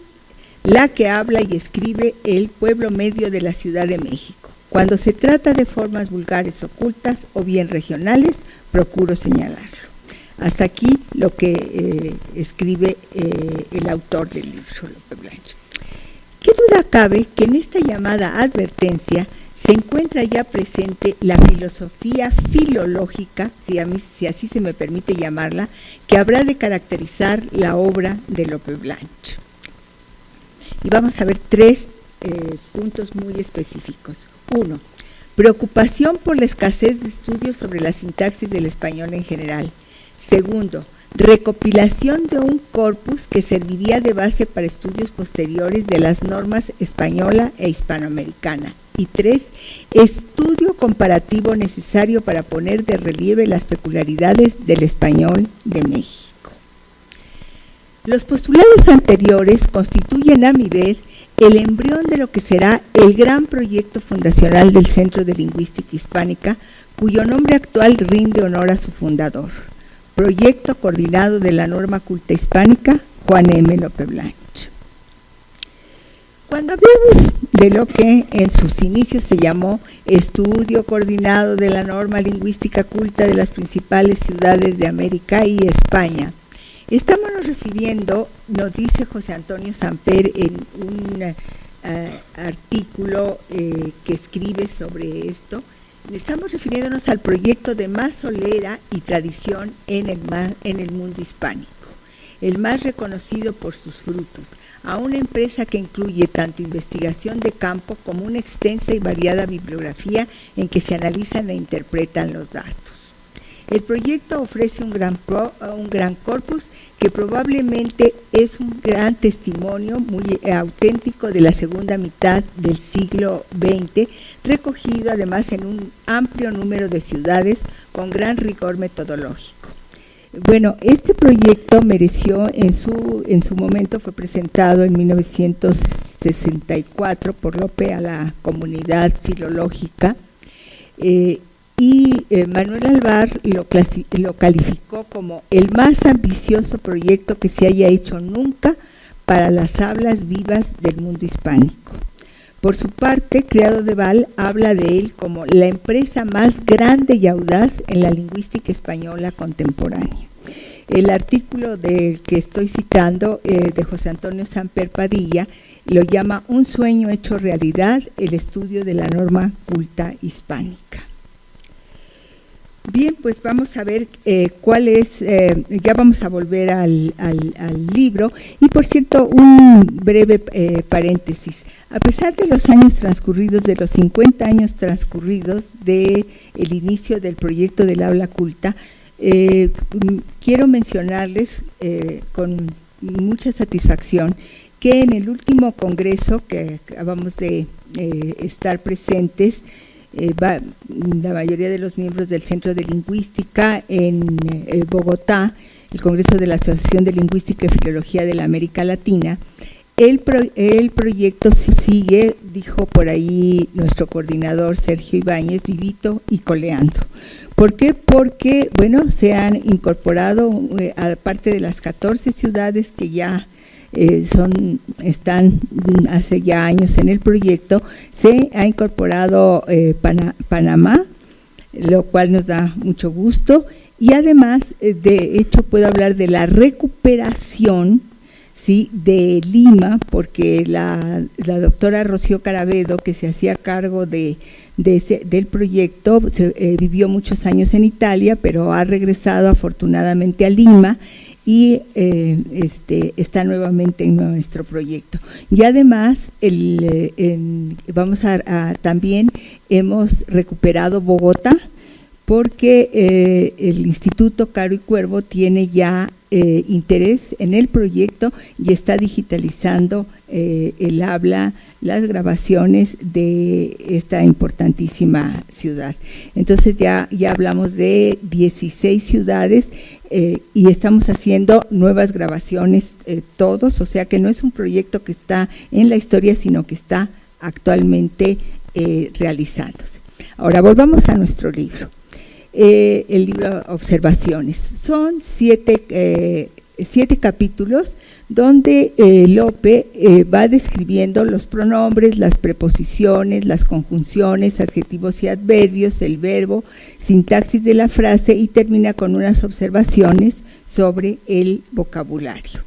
la que habla y escribe el pueblo medio de la Ciudad de México. Cuando se trata de formas vulgares ocultas o bien regionales, procuro señalarlo. Hasta aquí lo que escribe el autor del libro, López Blanch. ¿Qué duda cabe que en esta llamada advertencia se encuentra ya presente la filosofía filológica, si así se me permite llamarla, que habrá de caracterizar la obra de López Blanch? Y vamos a ver tres puntos muy específicos. 1. Preocupación por la escasez de estudios sobre la sintaxis del español en general. 2. Recopilación de un corpus que serviría de base para estudios posteriores de las normas española e hispanoamericana. Y 3. Estudio comparativo necesario para poner de relieve las peculiaridades del español de México. Los postulados anteriores constituyen, a mi ver, el embrión de lo que será el gran proyecto fundacional del Centro de Lingüística Hispánica, cuyo nombre actual rinde honor a su fundador. Proyecto coordinado de la norma culta hispánica, Juan M. López Blanch. Cuando hablamos de lo que en sus inicios se llamó Estudio Coordinado de la Norma Lingüística Culta de las principales ciudades de América y España, estamos refiriendo, nos dice José Antonio Samper en un artículo que escribe sobre esto, estamos refiriéndonos al proyecto de más solera y tradición en el mundo hispánico, el más reconocido por sus frutos, a una empresa que incluye tanto investigación de campo como una extensa y variada bibliografía en que se analizan e interpretan los datos. El proyecto ofrece un gran corpus que probablemente es un gran testimonio muy auténtico de la segunda mitad del siglo XX, recogido además en un amplio número de ciudades con gran rigor metodológico. Bueno, este proyecto mereció en su momento, fue presentado en 1964 por Lope a la comunidad filológica, y Manuel Alvar lo calificó como el más ambicioso proyecto que se haya hecho nunca para las hablas vivas del mundo hispánico. Por su parte, Criado de Val habla de él como la empresa más grande y audaz en la lingüística española contemporánea. El artículo del que estoy citando, de José Antonio Samper Padilla, lo llama Un sueño hecho realidad, el estudio de la norma culta hispánica. Bien, pues vamos a ver cuál es, ya vamos a volver al libro. Y por cierto, un breve paréntesis. A pesar de los años transcurridos, de los 50 años transcurridos del inicio del proyecto del aula culta, quiero mencionarles con mucha satisfacción que en el último congreso que acabamos de estar presentes, la mayoría de los miembros del Centro de Lingüística en Bogotá, el Congreso de la Asociación de Lingüística y Filología de la América Latina, el proyecto sigue, dijo por ahí nuestro coordinador Sergio Ibáñez, vivito y coleando. ¿Por qué? Porque, bueno, se han incorporado, aparte de las 14 ciudades que ya están hace ya años en el proyecto, se ha incorporado Panamá, lo cual nos da mucho gusto, Y además, de hecho, puedo hablar de la recuperación, ¿sí?, de Lima, porque la doctora Rocío Carabedo, que se hacía cargo del proyecto, vivió muchos años en Italia, pero ha regresado afortunadamente a Lima y está nuevamente en nuestro proyecto. Y además, también hemos recuperado Bogotá, porque el Instituto Caro y Cuervo tiene ya interés en el proyecto y está digitalizando el habla, las grabaciones de esta importantísima ciudad. Entonces ya hablamos de 16 ciudades y estamos haciendo nuevas grabaciones todos, o sea que no es un proyecto que está en la historia, sino que está actualmente realizándose. Ahora volvamos a nuestro libro. El libro Observaciones. Son 7 capítulos donde Lope va describiendo los pronombres, las preposiciones, las conjunciones, adjetivos y adverbios, el verbo, sintaxis de la frase y termina con unas observaciones sobre el vocabulario.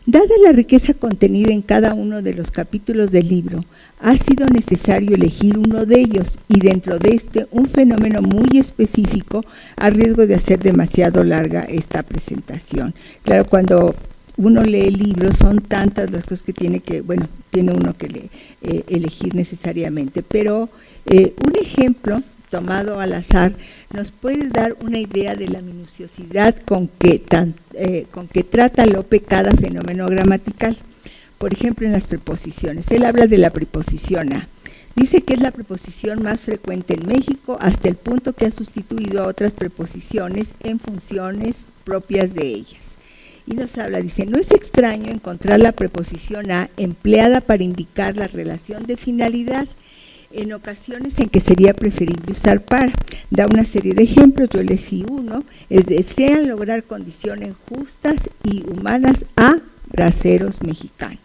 Dada la riqueza contenida en cada uno de los capítulos del libro, ha sido necesario elegir uno de ellos y dentro de un fenómeno muy específico, a riesgo de hacer demasiado larga esta presentación. Claro, cuando uno lee el libro son tantas las cosas que tiene uno que elegir necesariamente, pero un ejemplo tomado al azar nos puede dar una idea de la minuciosidad con que trata Lope cada fenómeno gramatical. Por ejemplo, en las preposiciones. Él habla de la preposición a. Dice que es la preposición más frecuente en México hasta el punto que ha sustituido a otras preposiciones en funciones propias de ellas. Y nos habla, dice, no es extraño encontrar la preposición a empleada para indicar la relación de finalidad en ocasiones en que sería preferible usar para. Da una serie de ejemplos, yo elegí uno, desean lograr condiciones justas y humanas a braceros mexicanos.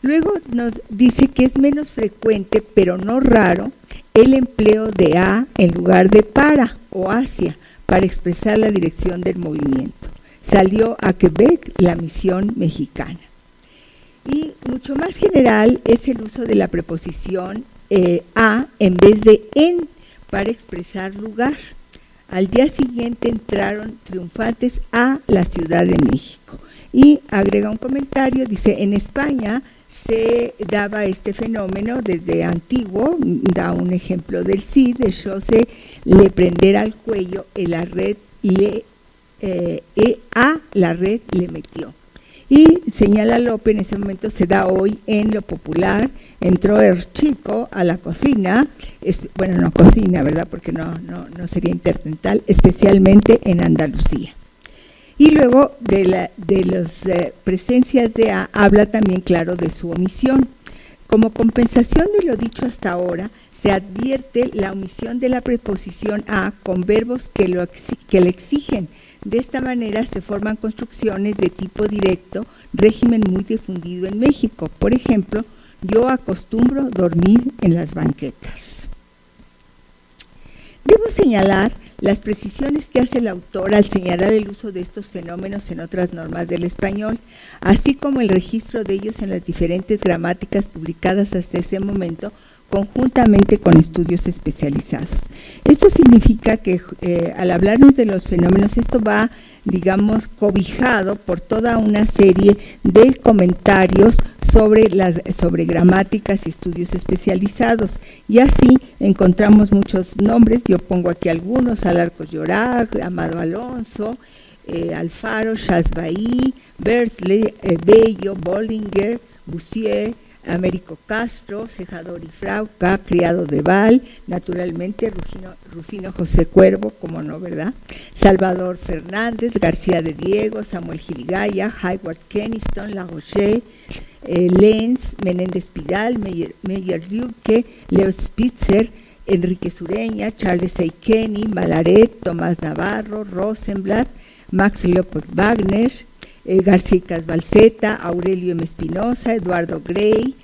Luego nos dice que es menos frecuente, pero no raro, el empleo de a en lugar de para o hacia, para expresar la dirección del movimiento. Salió a Quebec la misión mexicana. Y mucho más general es el uso de la preposición a en vez de en, para expresar lugar. Al día siguiente entraron triunfantes a la Ciudad de México. Y agrega un comentario, dice, en España se daba este fenómeno desde antiguo, da un ejemplo del Cid, de José, le prender al cuello, la red la red le metió. Y señala Lope, en ese momento se da hoy en lo popular, entró el chico a la cocina, no cocina, ¿verdad? Porque no sería interdental, especialmente en Andalucía. Y luego de las presencias de a, habla también, claro, de su omisión. Como compensación de lo dicho hasta ahora, se advierte la omisión de la preposición a con verbos que le exigen. De esta manera se forman construcciones de tipo directo, régimen muy difundido en México. Por ejemplo, yo acostumbro dormir en las banquetas. Debo señalar las precisiones que hace el autor al señalar el uso de estos fenómenos en otras normas del español, así como el registro de ellos en las diferentes gramáticas publicadas hasta ese momento, conjuntamente con estudios especializados. Esto significa que al hablarnos de los fenómenos, esto va, digamos, cobijado por toda una serie de comentarios sobre gramáticas y estudios especializados. Y así encontramos muchos nombres, yo pongo aquí algunos: Alarcos Llorach, Amado Alonso, Alfaro, Chasbaí, Berzley, Bello, Bollinger, Bussier, Américo Castro, Cejador y Frauca, Criado de Val, naturalmente Rufino José Cuervo, como no, ¿verdad? Salvador Fernández, García de Diego, Samuel Gilgaya, Hayward Keniston, La Roche, Lenz, Menéndez Pidal, Meyer Liuque, Leo Spitzer, Enrique Sureña, Charles A. Kenny, Malaret, Tomás Navarro, Rosenblatt, Max Leopold Wagner, García Casbalceta, Aurelio M. Espinosa, Eduardo Gray,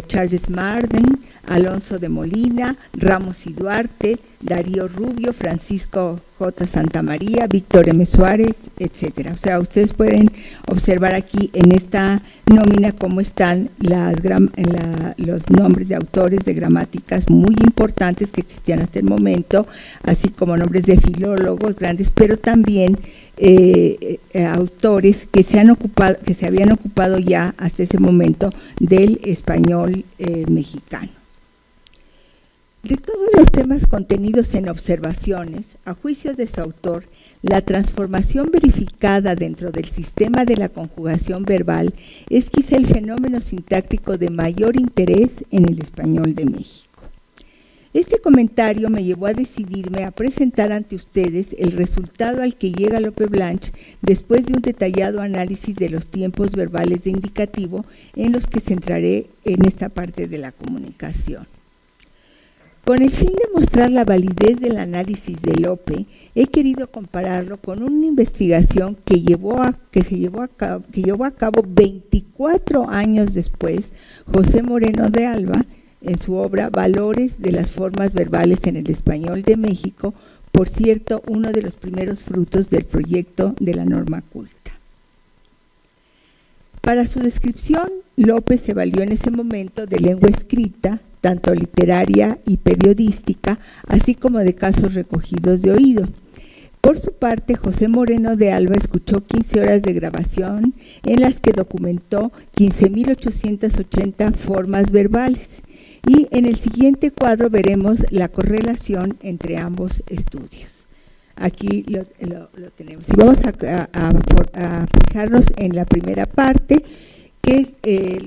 Charles Marden, Alonso de Molina, Ramos y Duarte, Darío Rubio, Francisco J. Santamaría, Víctor M. Suárez, etcétera. O sea, ustedes pueden observar aquí en esta nómina cómo están los nombres de autores de gramáticas muy importantes que existían hasta el momento, así como nombres de filólogos grandes, pero también autores que se habían ocupado ya hasta ese momento del español mexicano. De todos los temas contenidos en observaciones, a juicio de su autor, la transformación verificada dentro del sistema de la conjugación verbal es quizá el fenómeno sintáctico de mayor interés en el español de México. Este comentario me llevó a decidirme a presentar ante ustedes el resultado al que llega Lope Blanch después de un detallado análisis de los tiempos verbales de indicativo en los que centraré en esta parte de la comunicación. Con el fin de mostrar la validez del análisis de Lope, he querido compararlo con una investigación que se llevó a cabo 24 años después José Moreno de Alba en su obra Valores de las formas verbales en el español de México, por cierto, uno de los primeros frutos del proyecto de la norma culta. Para su descripción, Lope se valió en ese momento de lengua escrita, tanto literaria y periodística, así como de casos recogidos de oído. Por su parte, José Moreno de Alba escuchó 15 horas de grabación en las que documentó 15.880 formas verbales. Y en el siguiente cuadro veremos la correlación entre ambos estudios. Aquí lo tenemos. Y vamos a fijarnos en la primera parte, que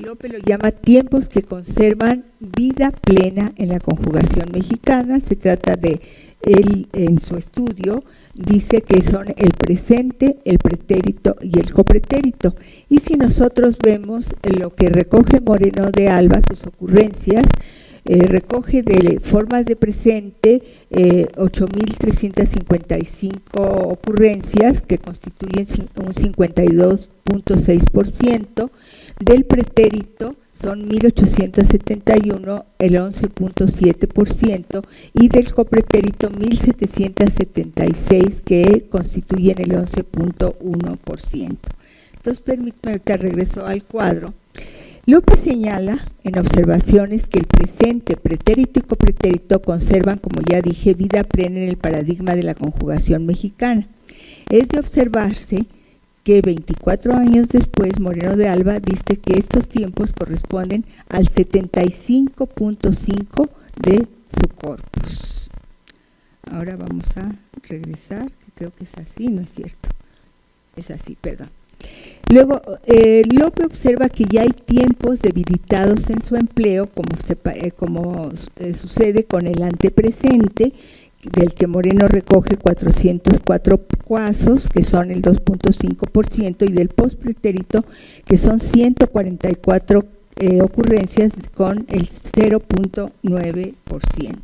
Lope lo llama tiempos que conservan vida plena en la conjugación mexicana. Se trata de él en su estudio, dice que son el presente, el pretérito y el copretérito. Y si nosotros vemos lo que recoge Moreno de Alba, sus ocurrencias, recoge de formas de presente 8.355 ocurrencias, que constituyen un 52.6%, del pretérito son 1.871, el 11.7%, y del copretérito 1.776, que constituyen el 11.1%. Entonces, permítame que regreso al cuadro. López señala en observaciones que el presente, pretérito y copretérito conservan, como ya dije, vida plena en el paradigma de la conjugación mexicana. Es de observarse que 24 años después Moreno de Alba dice que estos tiempos corresponden al 75.5 de su corpus. Ahora vamos a regresar, que creo que es así, no es cierto, es así, perdón. Luego, Lope observa que ya hay tiempos debilitados en su empleo, como sucede con el antepresente, del que Moreno recoge 404 casos, que son el 2.5%, y del pospretérito, que son 144 ocurrencias, con el 0.9%.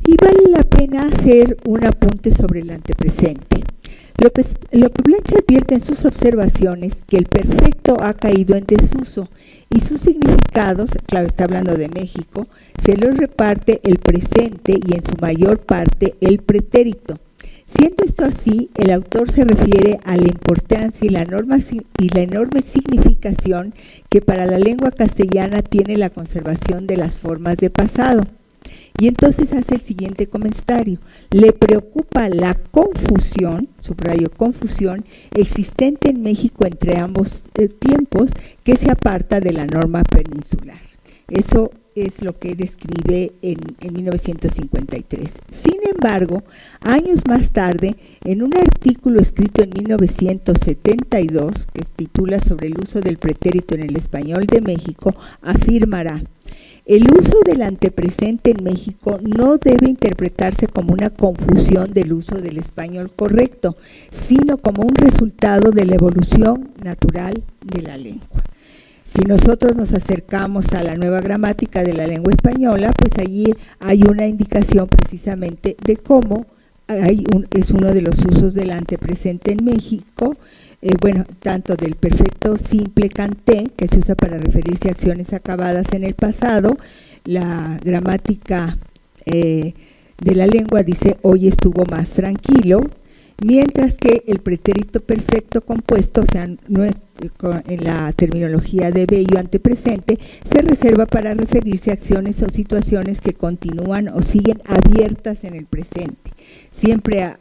Y vale la pena hacer un apunte sobre el antepresente. Lope Blanch advierte en sus observaciones que el perfecto ha caído en desuso y sus significados, claro, está hablando de México, se los reparte el presente y en su mayor parte el pretérito. Siendo esto así, el autor se refiere a la importancia y la enorme significación que para la lengua castellana tiene la conservación de las formas de pasado. Y entonces hace el siguiente comentario: le preocupa la confusión, subrayo confusión, existente en México entre ambos tiempos, que se aparta de la norma peninsular. Eso es lo que él escribe en 1953. Sin embargo, años más tarde, en un artículo escrito en 1972, que titula Sobre el uso del pretérito en el español de México, afirmará: el uso del antepresente en México no debe interpretarse como una confusión del uso del español correcto, sino como un resultado de la evolución natural de la lengua. Si nosotros nos acercamos a la nueva gramática de la lengua española, pues allí hay una indicación precisamente de cómo es uno de los usos del antepresente en México, tanto del perfecto simple canté, que se usa para referirse a acciones acabadas en el pasado, la gramática de la lengua dice hoy estuvo más tranquilo, mientras que el pretérito perfecto compuesto, o sea, no es, en la terminología de bello antepresente, se reserva para referirse a acciones o situaciones que continúan o siguen abiertas en el presente. Siempre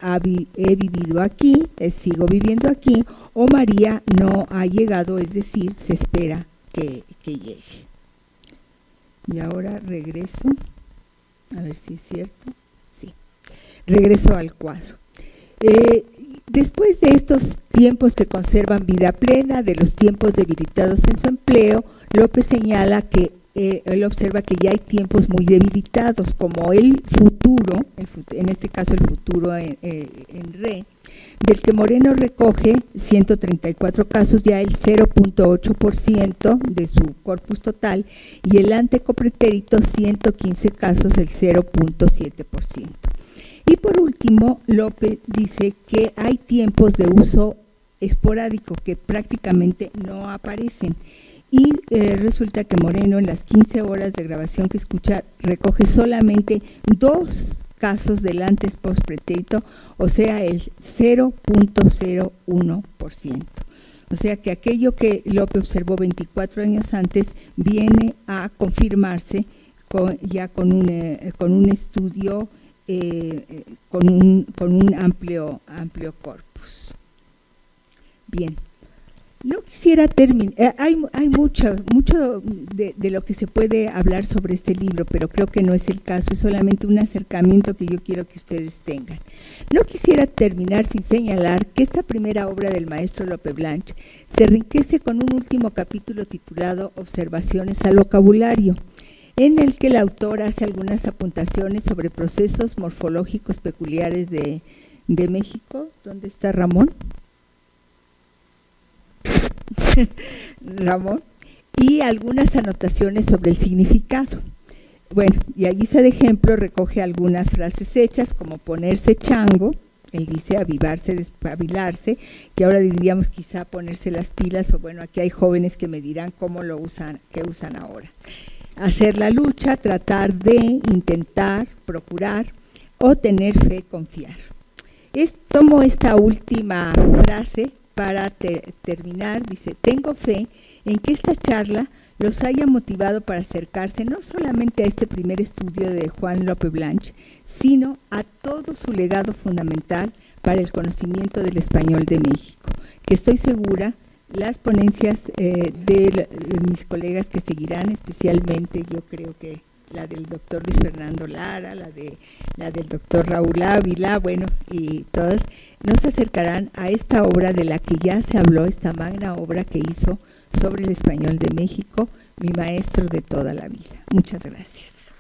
he vivido aquí, sigo viviendo aquí, o María no ha llegado, es decir, se espera que llegue. Y ahora regreso, a ver si es cierto, sí, regreso al cuadro. Después de estos tiempos que conservan vida plena, de los tiempos debilitados en su empleo, López señala que él observa que ya hay tiempos muy debilitados, como el futuro, en este caso el futuro en re, del que Moreno recoge 134 casos, ya el 0.8% de su corpus total, y el antecopretérito 115 casos, el 0.7%. Y por último, López dice que hay tiempos de uso esporádico que prácticamente no aparecen. Y resulta que Moreno en las 15 horas de grabación que escucha recoge solamente 2 casos del antes postpretérito, o sea, el 0.01%. O sea que aquello que López observó 24 años antes viene a confirmarse ya con un estudio con un amplio corpus. Bien, no quisiera terminar, hay mucho de lo que se puede hablar sobre este libro, pero creo que no es el caso, es solamente un acercamiento que yo quiero que ustedes tengan. No quisiera terminar sin señalar que esta primera obra del maestro Lope Blanch se enriquece con un último capítulo titulado Observaciones al vocabulario, en el que el autor hace algunas apuntaciones sobre procesos morfológicos peculiares de México. ¿Dónde está Ramón? Ramón. Y algunas anotaciones sobre el significado. Bueno, y a guisa de ejemplo recoge algunas frases hechas, como ponerse chango, él dice avivarse, despabilarse, que ahora diríamos quizá ponerse las pilas, o bueno, aquí hay jóvenes que me dirán cómo lo usan, qué usan ahora. Hacer la lucha, tratar de, intentar, procurar, o tener fe, confiar. Tomo esta última frase para terminar, dice, tengo fe en que esta charla los haya motivado para acercarse no solamente a este primer estudio de Juan Lope Blanch, sino a todo su legado fundamental para el conocimiento del español de México, que estoy segura las ponencias de mis colegas que seguirán, especialmente yo creo que la del doctor Luis Fernando Lara, la del doctor Raúl Ávila, bueno, y todas, nos acercarán a esta obra de la que ya se habló, esta magna obra que hizo sobre el español de México, mi maestro de toda la vida. Muchas gracias.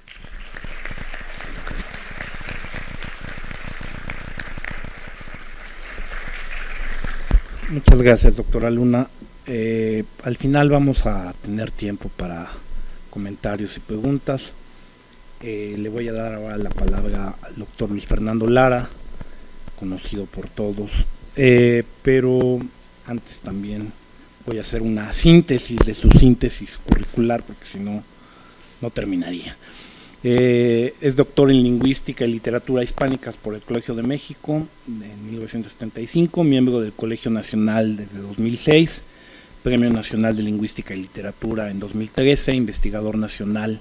Muchas gracias, doctora Luna. Al final vamos a tener tiempo para comentarios y preguntas. Le voy a dar ahora la palabra al doctor Luis Fernando Lara, conocido por todos, pero antes también voy a hacer una síntesis de su síntesis curricular, porque si no, no terminaría. Es doctor en Lingüística y Literatura Hispánicas por el Colegio de México en 1975, miembro del Colegio Nacional desde 2006, Premio Nacional de Lingüística y Literatura en 2013, investigador nacional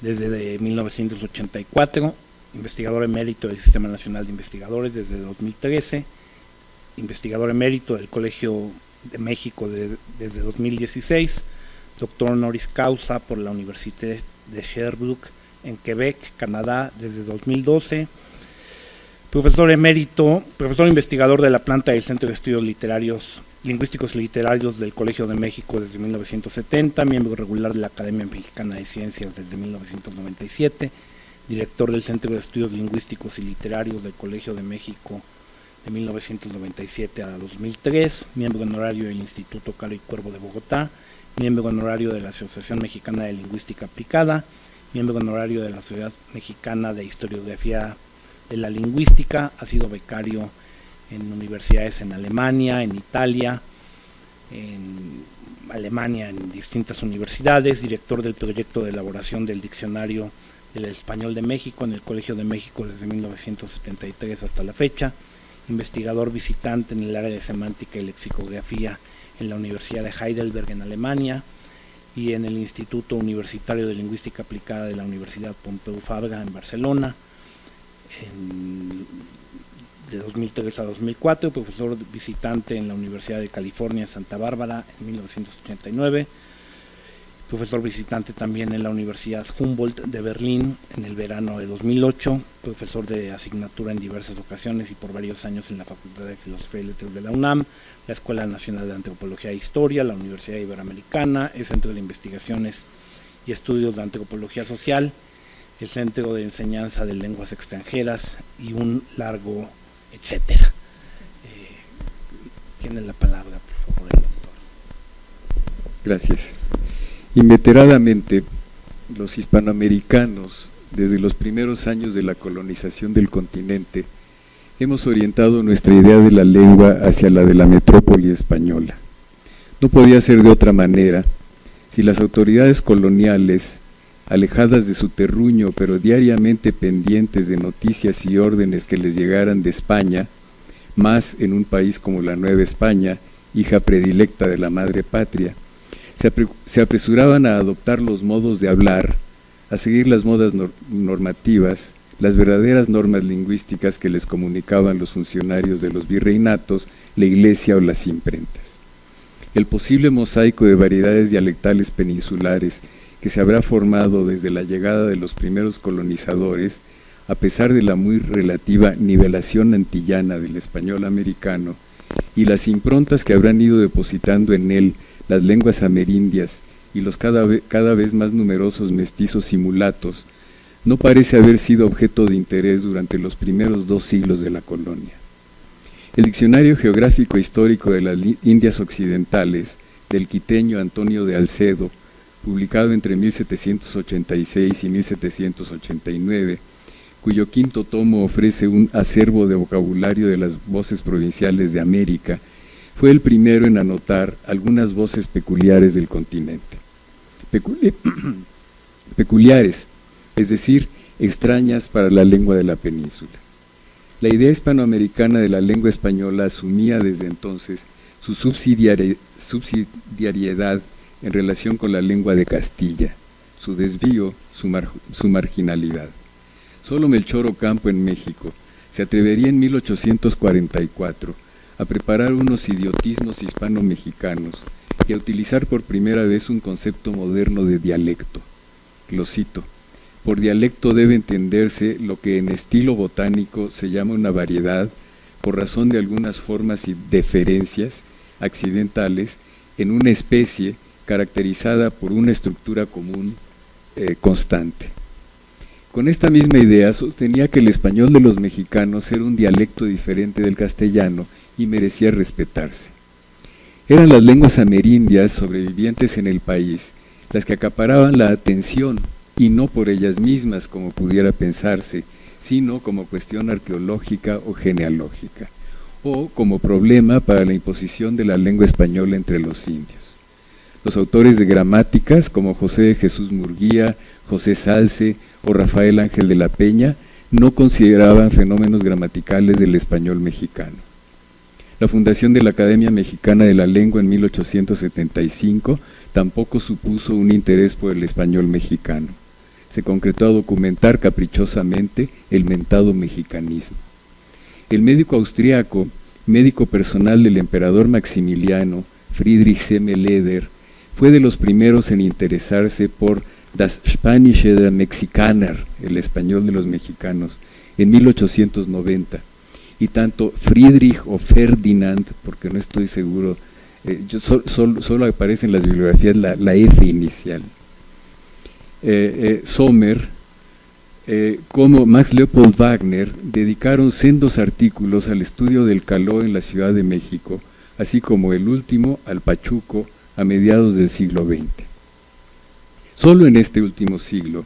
desde 1984, investigador emérito del Sistema Nacional de Investigadores desde 2013, investigador emérito del Colegio de México desde 2016, doctor honoris causa por la Université de Sherbrooke en Quebec, Canadá, desde 2012, profesor emérito, profesor investigador de la planta del Centro de Estudios Lingüísticos y Literarios del Colegio de México desde 1970, miembro regular de la Academia Mexicana de Ciencias desde 1997, director del Centro de Estudios Lingüísticos y Literarios del Colegio de México de 1997 a 2003, miembro honorario del Instituto Caro y Cuervo de Bogotá, miembro honorario de la Asociación Mexicana de Lingüística Aplicada, miembro honorario de la Sociedad Mexicana de Historiografía de la Lingüística, ha sido becario en universidades en Alemania, en Italia, en distintas universidades, director del proyecto de elaboración del Diccionario del Español de México en el Colegio de México desde 1973 hasta la fecha, investigador visitante en el área de semántica y lexicografía en la Universidad de Heidelberg en Alemania y en el Instituto Universitario de Lingüística Aplicada de la Universidad Pompeu Fabra en Barcelona, de 2003 a 2004, profesor visitante en la Universidad de California, Santa Bárbara en 1989, profesor visitante también en la Universidad Humboldt de Berlín en el verano de 2008, profesor de asignatura en diversas ocasiones y por varios años en la Facultad de Filosofía y Letras de la UNAM, la Escuela Nacional de Antropología e Historia, la Universidad Iberoamericana, el Centro de Investigaciones y Estudios de Antropología Social, el Centro de Enseñanza de Lenguas Extranjeras y un largo etcétera. Tiene la palabra, por favor, el doctor. Gracias. Inveteradamente, los hispanoamericanos, desde los primeros años de la colonización del continente, hemos orientado nuestra idea de la lengua hacia la de la metrópoli española. No podía ser de otra manera si las autoridades coloniales, alejadas de su terruño pero diariamente pendientes de noticias y órdenes que les llegaran de España, más en un país como la Nueva España, hija predilecta de la madre patria, se apresuraban a adoptar los modos de hablar, a seguir las modas normativas, las verdaderas normas lingüísticas que les comunicaban los funcionarios de los virreinatos, la iglesia o las imprentas. El posible mosaico de variedades dialectales peninsulares que se habrá formado desde la llegada de los primeros colonizadores, a pesar de la muy relativa nivelación antillana del español americano, y las improntas que habrán ido depositando en él las lenguas amerindias y los cada vez más numerosos mestizos y mulatos, no parece haber sido objeto de interés durante los primeros 2 siglos de la colonia. El Diccionario Geográfico Histórico de las Indias Occidentales, del quiteño Antonio de Alcedo, publicado entre 1786 y 1789, cuyo 5º tomo ofrece un acervo de vocabulario de las voces provinciales de América, fue el primero en anotar algunas voces peculiares del continente. Peculiares, es decir, extrañas para la lengua de la península. La idea hispanoamericana de la lengua española asumía desde entonces su subsidiariedad en relación con la lengua de Castilla, su desvío, su marginalidad. Solo Melchor Ocampo en México se atrevería en 1844 a preparar unos idiotismos hispano-mexicanos y a utilizar por primera vez un concepto moderno de dialecto. Lo cito: por dialecto debe entenderse lo que en estilo botánico se llama una variedad, por razón de algunas formas y diferencias accidentales en una especie caracterizada por una estructura común constante. Con esta misma idea sostenía que el español de los mexicanos era un dialecto diferente del castellano y merecía respetarse. Eran las lenguas amerindias sobrevivientes en el país las que acaparaban la atención, y no por ellas mismas como pudiera pensarse, sino como cuestión arqueológica o genealógica, o como problema para la imposición de la lengua española entre los indios. Los autores de gramáticas como José de Jesús Murguía, José Salce o Rafael Ángel de la Peña no consideraban fenómenos gramaticales del español mexicano. La fundación de la Academia Mexicana de la Lengua en 1875 tampoco supuso un interés por el español mexicano. Se concretó a documentar caprichosamente el mentado mexicanismo. El médico austriaco, médico personal del emperador Maximiliano, Friedrich Leder, fue de los primeros en interesarse por Das Spanische der Mexikaner, el español de los mexicanos, en 1890. Y tanto Friedrich o Ferdinand, porque no estoy seguro, solo aparece en las bibliografías la F inicial, Sommer, como Max Leopold Wagner, dedicaron sendos artículos al estudio del caló en la Ciudad de México, así como el último al Pachuco a mediados del siglo XX. Solo en este último siglo,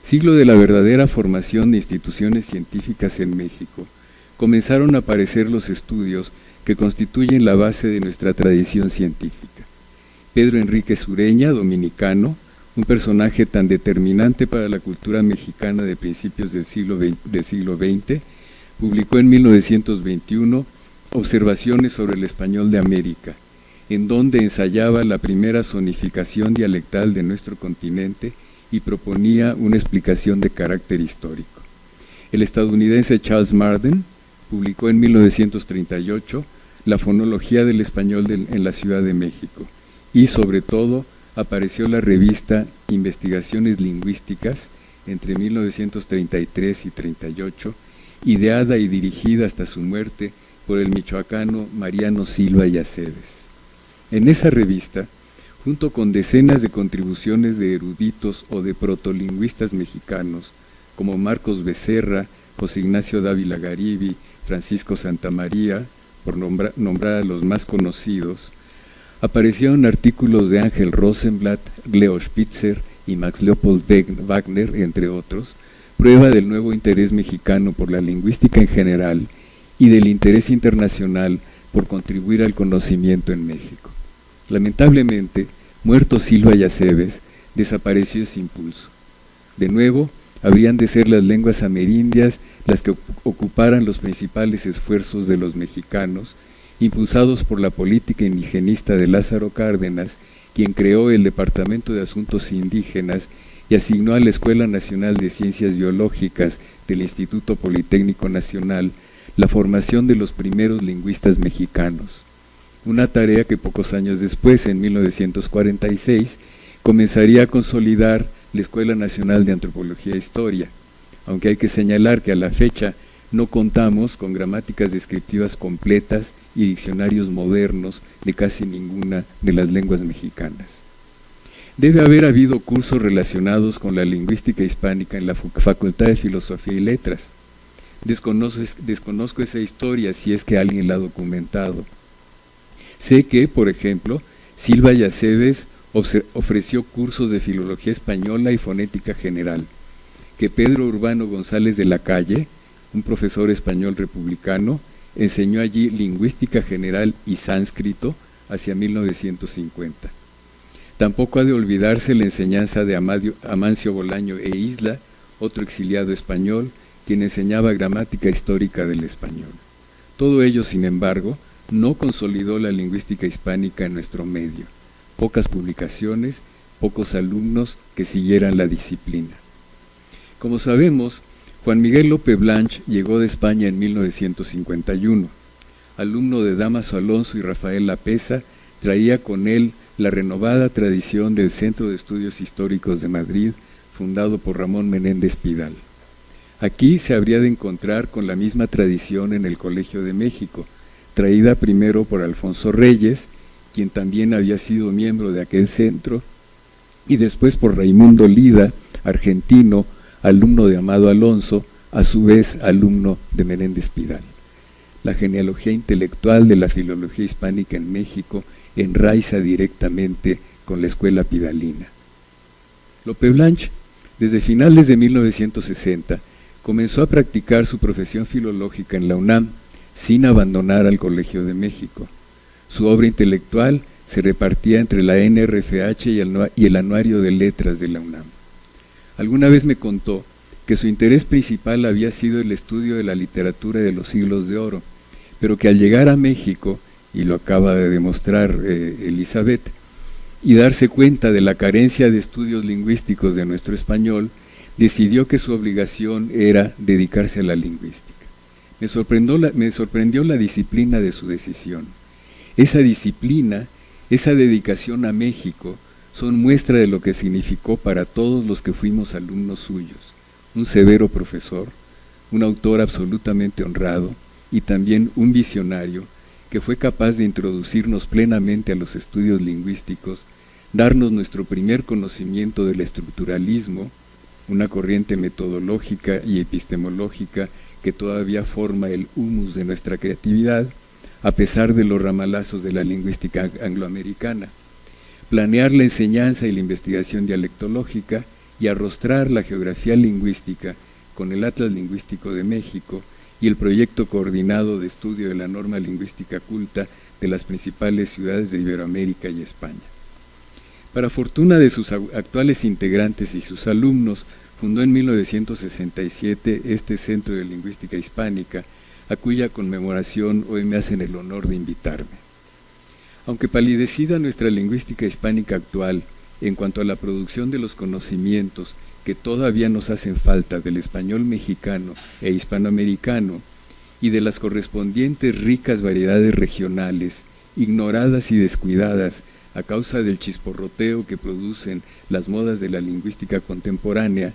siglo de la verdadera formación de instituciones científicas en México, comenzaron a aparecer los estudios que constituyen la base de nuestra tradición científica. Pedro Enríquez Ureña, dominicano, un personaje tan determinante para la cultura mexicana de principios del siglo XX, publicó en 1921 Observaciones sobre el español de América, en donde ensayaba la primera zonificación dialectal de nuestro continente y proponía una explicación de carácter histórico. El estadounidense Charles Marden publicó en 1938 La fonología del español en la Ciudad de México, y sobre todo apareció la revista Investigaciones Lingüísticas entre 1933 y 38, ideada y dirigida hasta su muerte por el michoacano Mariano Silva y Aceves. En esa revista, junto con decenas de contribuciones de eruditos o de protolingüistas mexicanos, como Marcos Becerra, José Ignacio Dávila Garibi, Francisco Santamaría, por nombrar a los más conocidos, aparecieron artículos de Ángel Rosenblatt, Leo Spitzer y Max Leopold Wagner, entre otros, prueba del nuevo interés mexicano por la lingüística en general y del interés internacional por contribuir al conocimiento en México. Lamentablemente, muerto Silva y Aceves, desapareció ese impulso. De nuevo, habrían de ser las lenguas amerindias las que ocuparan los principales esfuerzos de los mexicanos, impulsados por la política indigenista de Lázaro Cárdenas, quien creó el Departamento de Asuntos Indígenas y asignó a la Escuela Nacional de Ciencias Biológicas del Instituto Politécnico Nacional la formación de los primeros lingüistas mexicanos. Una tarea que pocos años después, en 1946, comenzaría a consolidar la Escuela Nacional de Antropología e Historia, aunque hay que señalar que a la fecha no contamos con gramáticas descriptivas completas y diccionarios modernos de casi ninguna de las lenguas mexicanas. Debe haber habido cursos relacionados con la lingüística hispánica en la Facultad de Filosofía y Letras. Desconozco esa historia, si es que alguien la ha documentado. Sé que, por ejemplo, Silva y Aceves ofreció cursos de filología española y fonética general, que Pedro Urbano González de la Calle, un profesor español republicano, enseñó allí lingüística general y sánscrito hacia 1950. Tampoco ha de olvidarse la enseñanza de Amancio Bolaño e Isla, otro exiliado español, quien enseñaba gramática histórica del español. Todo ello, sin embargo, no consolidó la lingüística hispánica en nuestro medio. Pocas publicaciones, pocos alumnos que siguieran la disciplina. Como sabemos, Juan Miguel Lope Blanch llegó de España en 1951. Alumno de Dámaso Alonso y Rafael Lapesa, traía con él la renovada tradición del Centro de Estudios Históricos de Madrid, fundado por Ramón Menéndez Pidal. Aquí se habría de encontrar con la misma tradición en el Colegio de México, traída primero por Alfonso Reyes, quien también había sido miembro de aquel centro, y después por Raimundo Lida, argentino, alumno de Amado Alonso, a su vez alumno de Menéndez Pidal. La genealogía intelectual de la filología hispánica en México enraiza directamente con la escuela pidalina. Lope Blanch, desde finales de 1960, comenzó a practicar su profesión filológica en la UNAM, sin abandonar al Colegio de México. Su obra intelectual se repartía entre la NRFH y el Anuario de Letras de la UNAM. Alguna vez me contó que su interés principal había sido el estudio de la literatura de los siglos de oro, pero que al llegar a México, y lo acaba de demostrar Elizabeth, y darse cuenta de la carencia de estudios lingüísticos de nuestro español, decidió que su obligación era dedicarse a la lingüística. Me sorprendió la disciplina de su decisión. Esa disciplina, esa dedicación a México, son muestra de lo que significó para todos los que fuimos alumnos suyos. Un severo profesor, un autor absolutamente honrado y también un visionario que fue capaz de introducirnos plenamente a los estudios lingüísticos, darnos nuestro primer conocimiento del estructuralismo, una corriente metodológica y epistemológica que todavía forma el humus de nuestra creatividad, a pesar de los ramalazos de la lingüística angloamericana, planear la enseñanza y la investigación dialectológica y arrostrar la geografía lingüística con el Atlas Lingüístico de México y el proyecto coordinado de estudio de la norma lingüística culta de las principales ciudades de Iberoamérica y España. Para fortuna de sus actuales integrantes y sus alumnos, fundó en 1967 este Centro de Lingüística Hispánica, a cuya conmemoración hoy me hacen el honor de invitarme. Aunque palidecida nuestra lingüística hispánica actual en cuanto a la producción de los conocimientos que todavía nos hacen falta del español mexicano e hispanoamericano y de las correspondientes ricas variedades regionales, ignoradas y descuidadas a causa del chisporroteo que producen las modas de la lingüística contemporánea,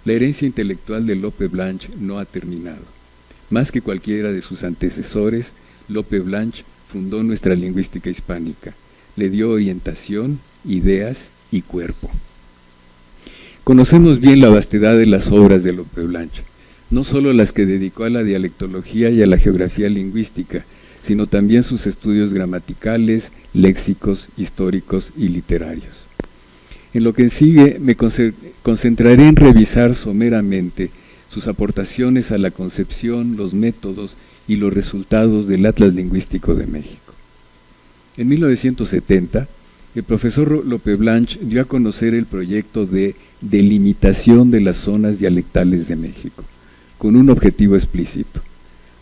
la herencia intelectual de Lope Blanch no ha terminado. Más que cualquiera de sus antecesores, Lope Blanch fundó nuestra lingüística hispánica, le dio orientación, ideas y cuerpo. Conocemos bien la vastedad de las obras de Lope Blanch, no solo las que dedicó a la dialectología y a la geografía lingüística, sino también sus estudios gramaticales, léxicos, históricos y literarios. En lo que sigue me concentraré en revisar someramente sus aportaciones a la concepción, los métodos y los resultados del Atlas Lingüístico de México. En 1970, el profesor Lope Blanch dio a conocer el proyecto de delimitación de las zonas dialectales de México, con un objetivo explícito: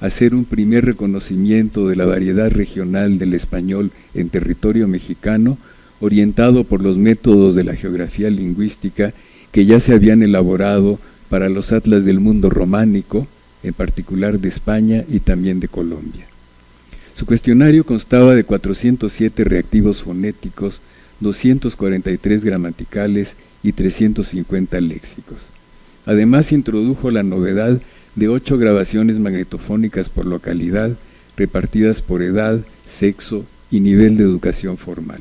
hacer un primer reconocimiento de la variedad regional del español en territorio mexicano, orientado por los métodos de la geografía lingüística que ya se habían elaborado para los atlas del mundo románico, en particular de España y también de Colombia. Su cuestionario constaba de 407 reactivos fonéticos, 243 gramaticales y 350 léxicos. Además, introdujo la novedad de 8 grabaciones magnetofónicas por localidad, repartidas por edad, sexo y nivel de educación formal.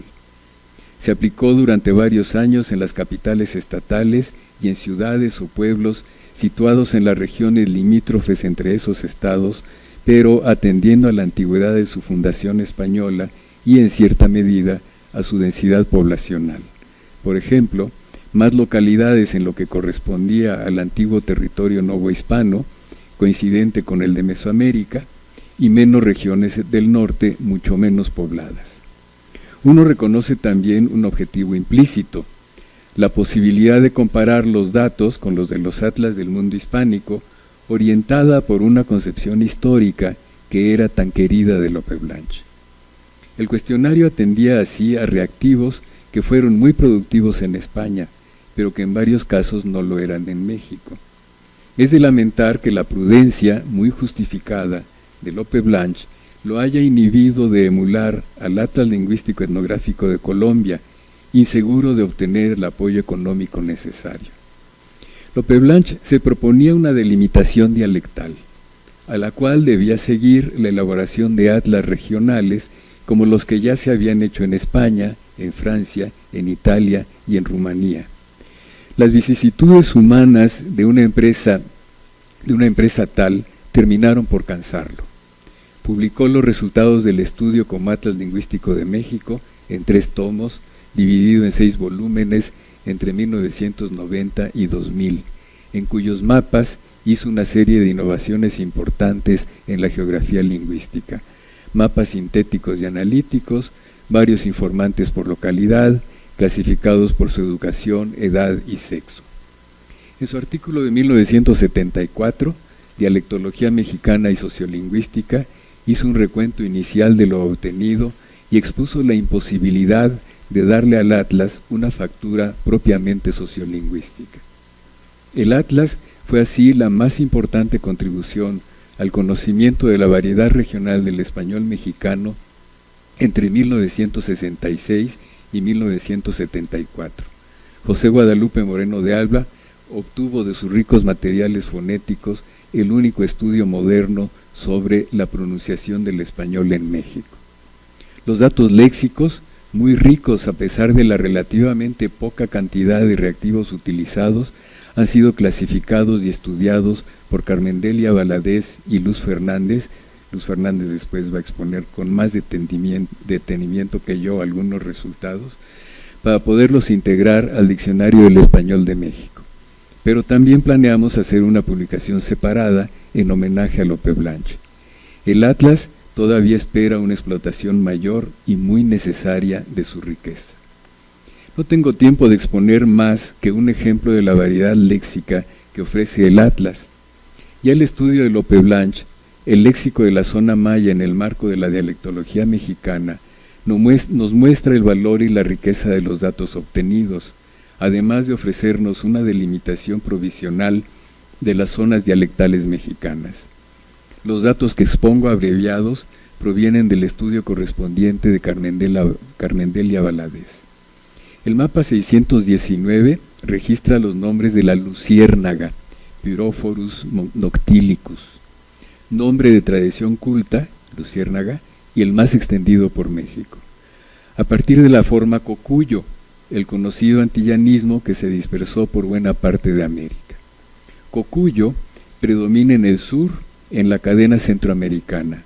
Se aplicó durante varios años en las capitales estatales y en ciudades o pueblos situados en las regiones limítrofes entre esos estados, pero atendiendo a la antigüedad de su fundación española y en cierta medida a su densidad poblacional. Por ejemplo, más localidades en lo que correspondía al antiguo territorio novohispano, coincidente con el de Mesoamérica, y menos regiones del norte mucho menos pobladas. Uno reconoce también un objetivo implícito: la posibilidad de comparar los datos con los de los atlas del mundo hispánico, orientada por una concepción histórica que era tan querida de Lope Blanch. El cuestionario atendía así a reactivos que fueron muy productivos en España, pero que en varios casos no lo eran en México. Es de lamentar que la prudencia, muy justificada, de Lope Blanch lo haya inhibido de emular al Atlas Lingüístico Etnográfico de Colombia, inseguro de obtener el apoyo económico necesario. Lope Blanch se proponía una delimitación dialectal, a la cual debía seguir la elaboración de atlas regionales como los que ya se habían hecho en España, en Francia, en Italia y en Rumanía. Las vicisitudes humanas de una empresa tal terminaron por cansarlo. Publicó los resultados del estudio como Atlas Lingüístico de México en 3 tomos, dividido en 6 volúmenes entre 1990 y 2000, en cuyos mapas hizo una serie de innovaciones importantes en la geografía lingüística: mapas sintéticos y analíticos, varios informantes por localidad, clasificados por su educación, edad y sexo. En su artículo de 1974, Dialectología Mexicana y Sociolingüística, hizo un recuento inicial de lo obtenido y expuso la imposibilidad de darle al Atlas una factura propiamente sociolingüística. El Atlas fue así la más importante contribución al conocimiento de la variedad regional del español mexicano entre 1966 y 1974. José Guadalupe Moreno de Alba obtuvo de sus ricos materiales fonéticos el único estudio moderno sobre la pronunciación del español en México. Los datos léxicos, muy ricos a pesar de la relativamente poca cantidad de reactivos utilizados, han sido clasificados y estudiados por Carmendelia Valadez y Luz Fernández. Luz Fernández después va a exponer con más detenimiento que yo algunos resultados, para poderlos integrar al Diccionario del Español de México. Pero también planeamos hacer una publicación separada en homenaje a Lope Blanch. El Atlas todavía espera una explotación mayor y muy necesaria de su riqueza. No tengo tiempo de exponer más que un ejemplo de la variedad léxica que ofrece el Atlas. Ya el estudio de Lope Blanch, el léxico de la zona maya en el marco de la dialectología mexicana, nos muestra el valor y la riqueza de los datos obtenidos, además de ofrecernos una delimitación provisional de las zonas dialectales mexicanas. Los datos que expongo abreviados provienen del estudio correspondiente de Carmendelia Valadez. El mapa 619 registra los nombres de la luciérnaga, Pyrophorus noctilicus, nombre de tradición culta, luciérnaga, y el más extendido por México. A partir de la forma cocuyo, el conocido antillanismo que se dispersó por buena parte de América. Cocuyo predomina en el sur, en la cadena centroamericana,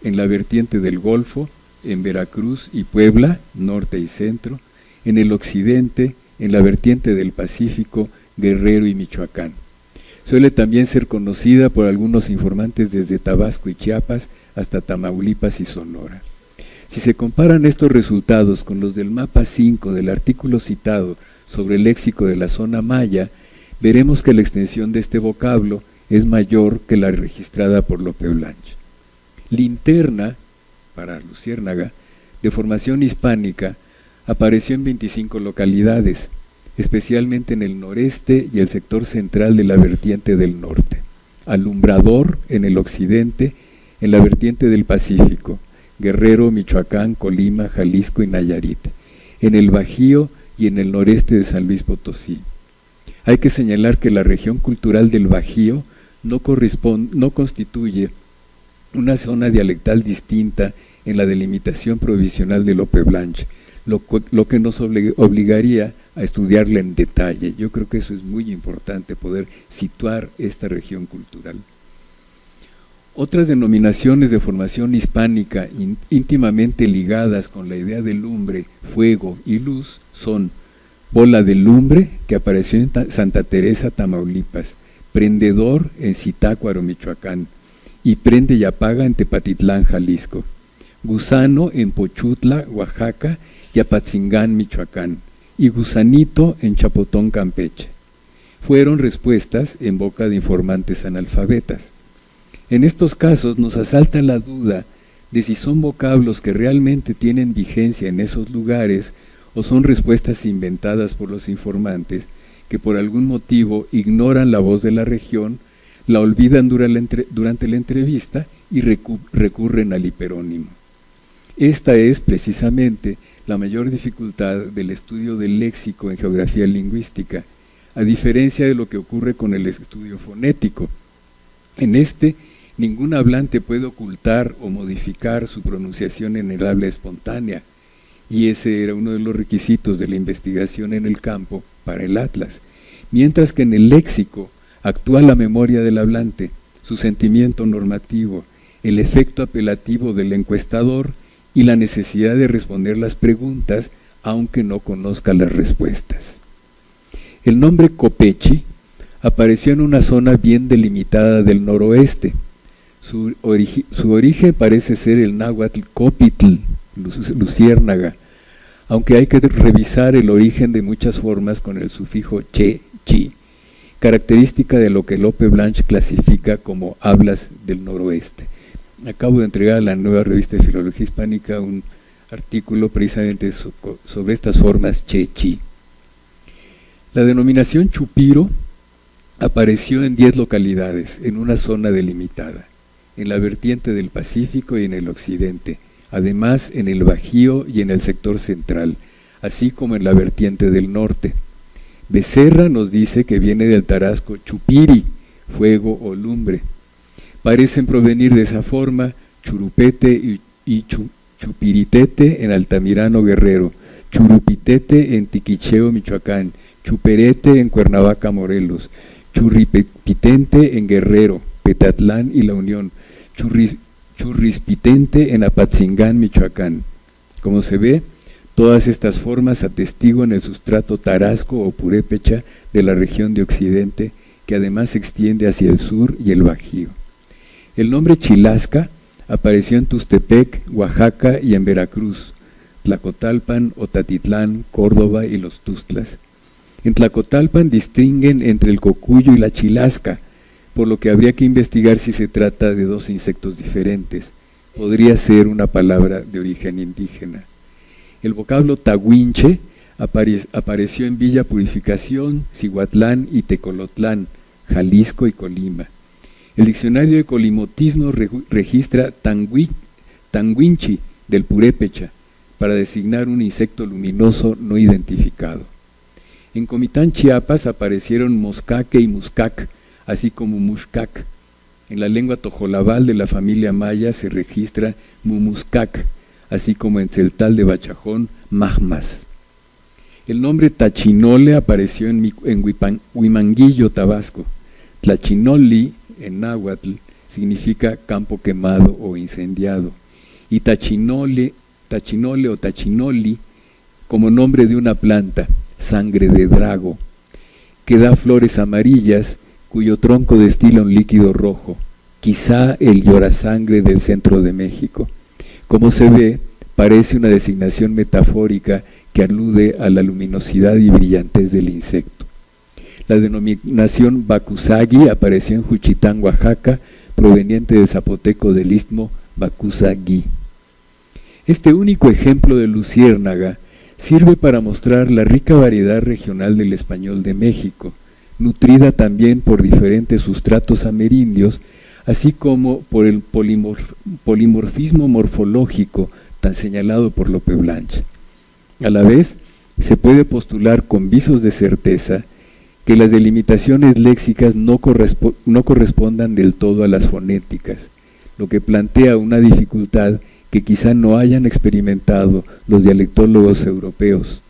en la vertiente del Golfo, en Veracruz y Puebla, norte y centro, en el occidente, en la vertiente del Pacífico, Guerrero y Michoacán. Suele también ser conocida por algunos informantes desde Tabasco y Chiapas hasta Tamaulipas y Sonora. Si se comparan estos resultados con los del mapa 5 del artículo citado sobre el léxico de la zona maya, veremos que la extensión de este vocablo es mayor que la registrada por Lope Blanch. Linterna, para luciérnaga, de formación hispánica, apareció en 25 localidades, especialmente en el noreste y el sector central de la vertiente del norte. Alumbrador en el occidente, en la vertiente del Pacífico, Guerrero, Michoacán, Colima, Jalisco y Nayarit, en el Bajío y en el noreste de San Luis Potosí. Hay que señalar que la región cultural del Bajío no constituye una zona dialectal distinta en la delimitación provisional de Lope Blanch, lo que nos obligaría a estudiarla en detalle. Yo creo que eso es muy importante, poder situar esta región cultural. Otras denominaciones de formación hispánica íntimamente ligadas con la idea de lumbre, fuego y luz son bola de lumbre, que apareció en Santa Teresa, Tamaulipas, prendedor en Zitácuaro, Michoacán, y prende y apaga en Tepatitlán, Jalisco, gusano en Pochutla, Oaxaca, y Apatzingán, Michoacán, y gusanito en Chapotón, Campeche. Fueron respuestas en boca de informantes analfabetas. En estos casos nos asalta la duda de si son vocablos que realmente tienen vigencia en esos lugares o son respuestas inventadas por los informantes que por algún motivo ignoran la voz de la región, la olvidan durante la entrevista y recurren al hiperónimo. Esta es precisamente la mayor dificultad del estudio del léxico en geografía lingüística, a diferencia de lo que ocurre con el estudio fonético. En este, ningún hablante puede ocultar o modificar su pronunciación en el habla espontánea, y ese era uno de los requisitos de la investigación en el campo para el Atlas, mientras que en el léxico actúa la memoria del hablante, su sentimiento normativo, el efecto apelativo del encuestador y la necesidad de responder las preguntas aunque no conozca las respuestas. El nombre Copechi apareció en una zona bien delimitada del noroeste. Su origen parece ser el náhuatl Copitl, luciérnaga, aunque hay que revisar el origen de muchas formas con el sufijo che, chi, característica de lo que Lope Blanch clasifica como hablas del noroeste. Acabo de entregar a la Nueva Revista de Filología Hispánica un artículo precisamente sobre estas formas che, chi. La denominación chupiro apareció en 10 localidades, en una zona delimitada, en la vertiente del Pacífico y en el occidente, además en el Bajío y en el sector central, así como en la vertiente del norte. Becerra nos dice que viene del tarasco chupiri, fuego o lumbre. Parecen provenir de esa forma churupete y chupiritete en Altamirano, Guerrero, churupitete en Tiquicheo, Michoacán, chuperete en Cuernavaca, Morelos, churripitente en Guerrero, Petatlán y La Unión, churrispitente en Apatzingán, Michoacán. Como se ve, todas estas formas atestiguan el sustrato tarasco o purépecha de la región de Occidente, que además se extiende hacia el sur y el Bajío. El nombre Chilasca apareció en Tustepec, Oaxaca y en Veracruz. Tlacotalpan, Otatitlán, Córdoba y los Tuxtlas. En Tlacotalpan distinguen entre el cocuyo y la chilasca, por lo que habría que investigar si se trata de dos insectos diferentes. Podría ser una palabra de origen indígena. El vocablo tahuinche apareció en Villa Purificación, Cihuatlán y Tecolotlán, Jalisco y Colima. El diccionario de colimotismos registra tanguinchi del purépecha para designar un insecto luminoso no identificado. En Comitán, Chiapas, aparecieron moscaque y muscac, así como muxcac. En la lengua tojolabal de la familia maya se registra mumuscac, así como en celtal de Bachajón, mahmas. El nombre tachinole apareció en Huimanguillo, Tabasco. Tlachinoli, en náhuatl, significa campo quemado o incendiado. Y tachinole o tachinoli, como nombre de una planta, sangre de drago, que da flores amarillas, cuyo tronco destila un líquido rojo, quizá el llorasangre del centro de México. Como se ve, parece una designación metafórica que alude a la luminosidad y brillantez del insecto. La denominación Bacusagui apareció en Juchitán, Oaxaca, proveniente del zapoteco del istmo Bacusagui. Este único ejemplo de luciérnaga sirve para mostrar la rica variedad regional del español de México, nutrida también por diferentes sustratos amerindios, así como por el polimorfismo morfológico tan señalado por Lope Blanch. A la vez, se puede postular con visos de certeza que las delimitaciones léxicas no correspondan del todo a las fonéticas, lo que plantea una dificultad que quizá no hayan experimentado los dialectólogos europeos,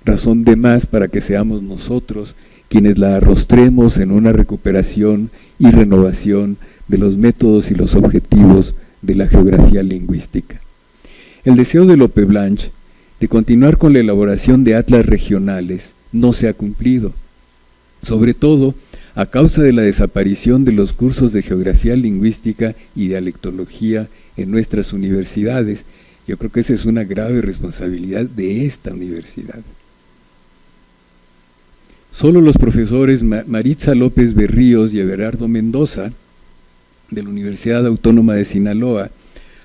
razón de más para que seamos nosotros quienes la arrostremos en una recuperación y renovación de los métodos y los objetivos de la geografía lingüística. El deseo de Lope Blanch de continuar con la elaboración de atlas regionales no se ha cumplido, sobre todo a causa de la desaparición de los cursos de geografía lingüística y dialectología en nuestras universidades. Yo creo que esa es una grave responsabilidad de esta universidad. Solo los profesores Maritza López Berríos y Everardo Mendoza, de la Universidad Autónoma de Sinaloa,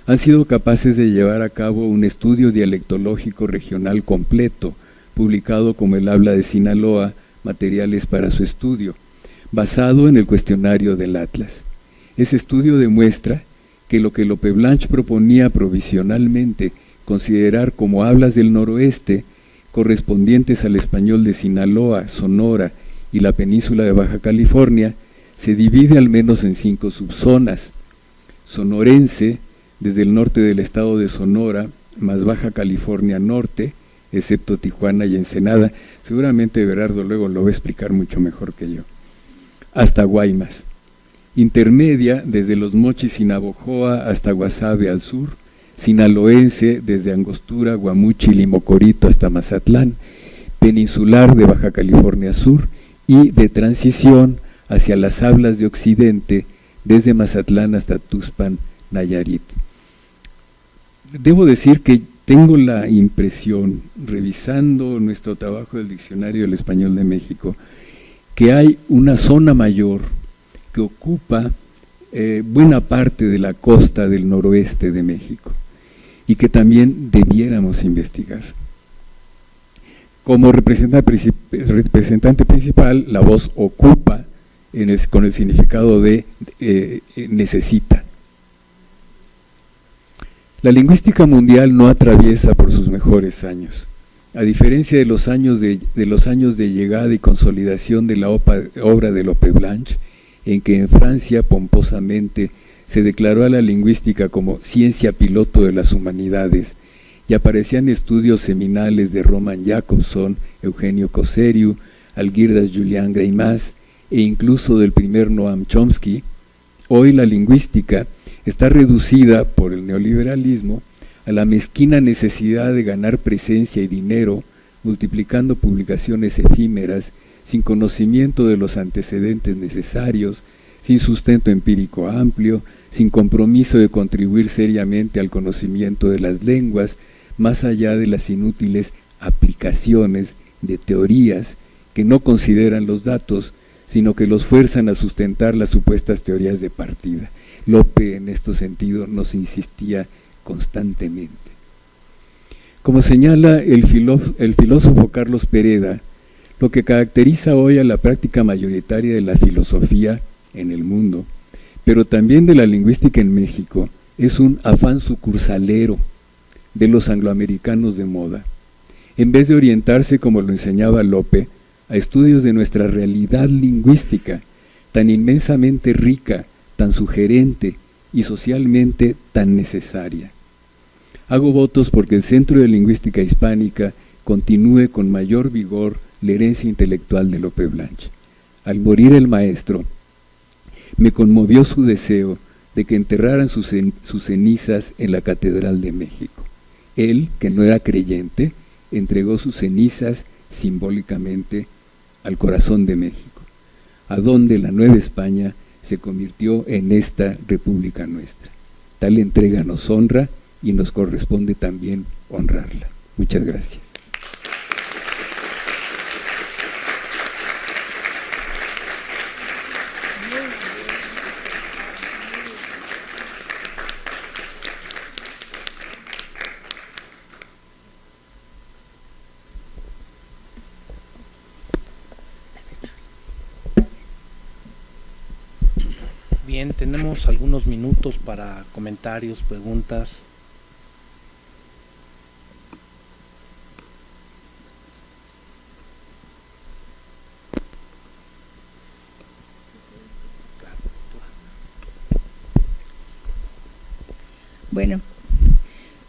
han sido capaces de llevar a cabo un estudio dialectológico regional completo, publicado como El Habla de Sinaloa, materiales para su estudio, basado en el cuestionario del Atlas. Ese estudio demuestra que lo que Lope Blanch proponía provisionalmente considerar como hablas del noroeste, correspondientes al español de Sinaloa, Sonora y la península de Baja California, se divide al menos en 5 subzonas: sonorense, desde el norte del estado de Sonora, más Baja California Norte, excepto Tijuana y Ensenada, seguramente Everardo luego lo va a explicar mucho mejor que yo, hasta Guaymas. Intermedia, desde Los Mochis y Navojoa hasta Guasave al sur. Sinaloense, desde Angostura, Guamúchil y Mocorito hasta Mazatlán. Peninsular, de Baja California Sur. Y de transición hacia las hablas de Occidente, desde Mazatlán hasta Tuxpan, Nayarit. Debo decir que tengo la impresión, revisando nuestro trabajo del Diccionario del Español de México, que hay una zona mayor que ocupa buena parte de la costa del noroeste de México y que también debiéramos investigar. Como representante principal, la voz ocupa con el significado de necesita. La lingüística mundial no atraviesa por sus mejores años. A diferencia de los años de llegada y consolidación de la obra de Lope Blanch, en que en Francia pomposamente se declaró a la lingüística como ciencia piloto de las humanidades y aparecían estudios seminales de Roman Jakobson, Eugenio Coseriu, Algirdas Julián Greimas e incluso del primer Noam Chomsky, hoy la lingüística está reducida por el neoliberalismo a la mezquina necesidad de ganar presencia y dinero, multiplicando publicaciones efímeras, sin conocimiento de los antecedentes necesarios, sin sustento empírico amplio, sin compromiso de contribuir seriamente al conocimiento de las lenguas, más allá de las inútiles aplicaciones de teorías que no consideran los datos, sino que los fuerzan a sustentar las supuestas teorías de partida. Lope en este sentido nos insistía constantemente. Como señala el filósofo Carlos Pereda, lo que caracteriza hoy a la práctica mayoritaria de la filosofía en el mundo, pero también de la lingüística en México, es un afán sucursalero de los angloamericanos de moda. En vez de orientarse, como lo enseñaba Lope, a estudios de nuestra realidad lingüística, tan inmensamente rica, tan sugerente y socialmente tan necesaria. Hago votos porque el Centro de Lingüística Hispánica continúe con mayor vigor la herencia intelectual de Lope Blanch. Al morir el maestro, me conmovió su deseo de que enterraran sus cenizas en la Catedral de México. Él, que no era creyente, entregó sus cenizas simbólicamente al corazón de México, a donde la Nueva España se convirtió en esta República nuestra. Tal entrega nos honra y nos corresponde también honrarla. Muchas gracias. Bien, tenemos algunos minutos para comentarios, preguntas. Bueno,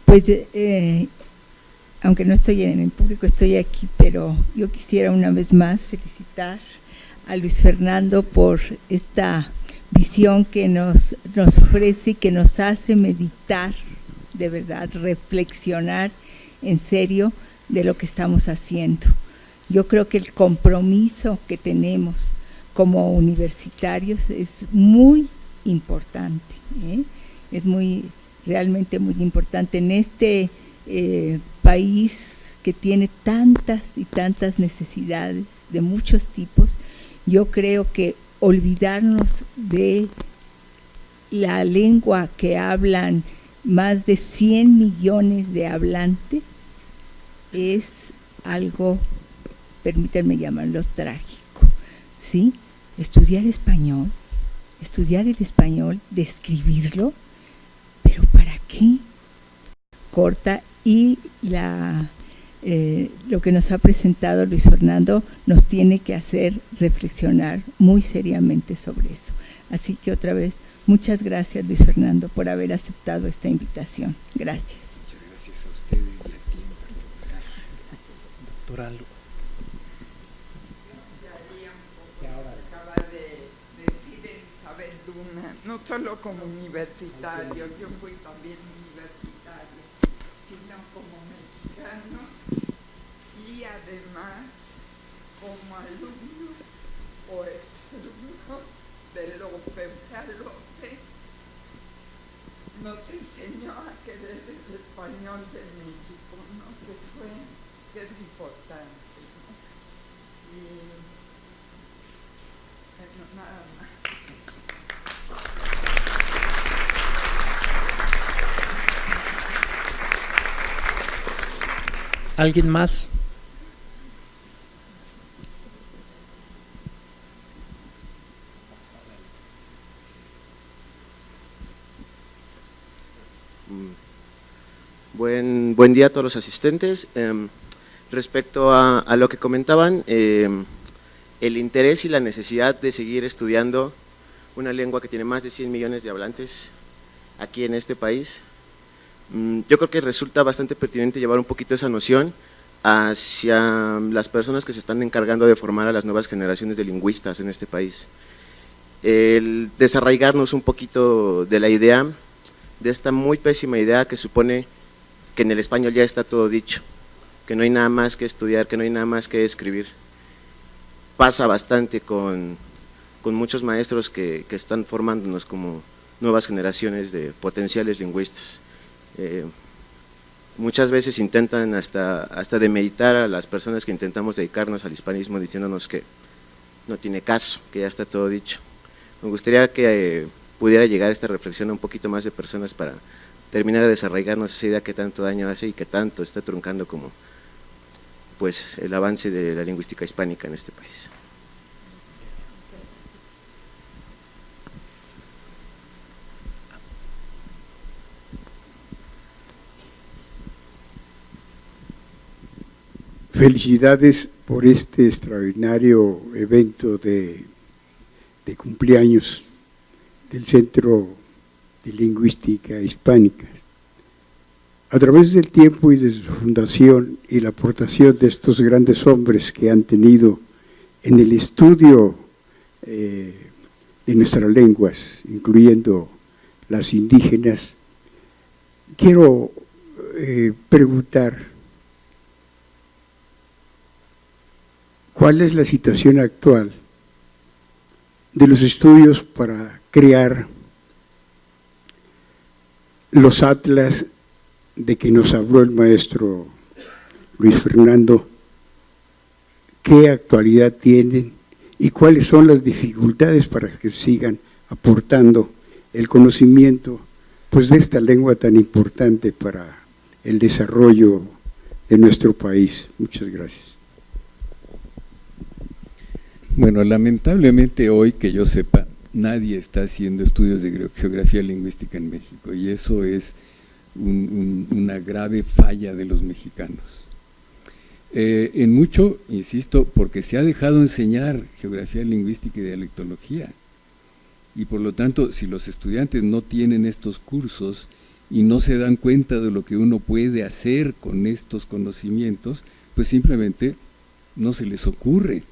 pues aunque no estoy en el público, estoy aquí, pero yo quisiera una vez más felicitar a Luis Fernando por esta visión que nos ofrece y que nos hace meditar, de verdad, reflexionar en serio de lo que estamos haciendo. Yo creo que el compromiso que tenemos como universitarios es muy importante, es realmente muy importante en este país que tiene tantas y tantas necesidades de muchos tipos. Yo creo que olvidarnos de la lengua que hablan más de 100 millones de hablantes es algo, permítanme llamarlo, trágico, ¿sí? Estudiar el español, describirlo, pero ¿para qué? Corta, y lo que nos ha presentado Luis Fernando nos tiene que hacer reflexionar muy seriamente sobre eso. Así que otra vez, muchas gracias, Luis Fernando, por haber aceptado esta invitación. Gracias. Muchas gracias a ustedes y a ti en particular. Doctora Lu. Acaba de decir Elizabeth Luna, no solo como universitario, yo fui también universitario, sino como mexicano y además como alumno o exalumno de Lope. O sea, Lope nos enseñó a querer el español de México, ¿no? Que es importante, ¿no? Y bueno, nada más. ¿Alguien más? Buen día a todos los asistentes. Respecto a lo que comentaban, el interés y la necesidad de seguir estudiando una lengua que tiene más de 100 millones de hablantes aquí en este país, yo creo que resulta bastante pertinente llevar un poquito esa noción hacia las personas que se están encargando de formar a las nuevas generaciones de lingüistas en este país. El desarraigarnos un poquito de la idea, de esta muy pésima idea que supone que en el español ya está todo dicho, que no hay nada más que estudiar, que no hay nada más que escribir. Pasa bastante con muchos maestros que están formándonos como nuevas generaciones de potenciales lingüistas. muchas veces intentan hasta demeritar a las personas que intentamos dedicarnos al hispanismo diciéndonos que no tiene caso, que ya está todo dicho. Me gustaría que pudiera llegar esta reflexión a un poquito más de personas para terminar de desarraigarnos esa idea que tanto daño hace y que tanto está truncando como pues el avance de la lingüística hispánica en este país. Felicidades por este extraordinario evento de cumpleaños del Centro de Lingüística Hispánica. A través del tiempo y de su fundación y la aportación de estos grandes hombres que han tenido en el estudio de nuestras lenguas, incluyendo las indígenas, quiero preguntar, ¿cuál es la situación actual de los estudios para crear los atlas de que nos habló el maestro Luis Fernando? ¿Qué actualidad tienen y cuáles son las dificultades para que sigan aportando el conocimiento pues, de esta lengua tan importante para el desarrollo de nuestro país? Muchas gracias. Bueno, lamentablemente hoy, que yo sepa, nadie está haciendo estudios de geografía lingüística en México, y eso es una grave falla de los mexicanos. En mucho, insisto, porque se ha dejado enseñar geografía lingüística y dialectología, y por lo tanto, si los estudiantes no tienen estos cursos y no se dan cuenta de lo que uno puede hacer con estos conocimientos, pues simplemente no se les ocurre.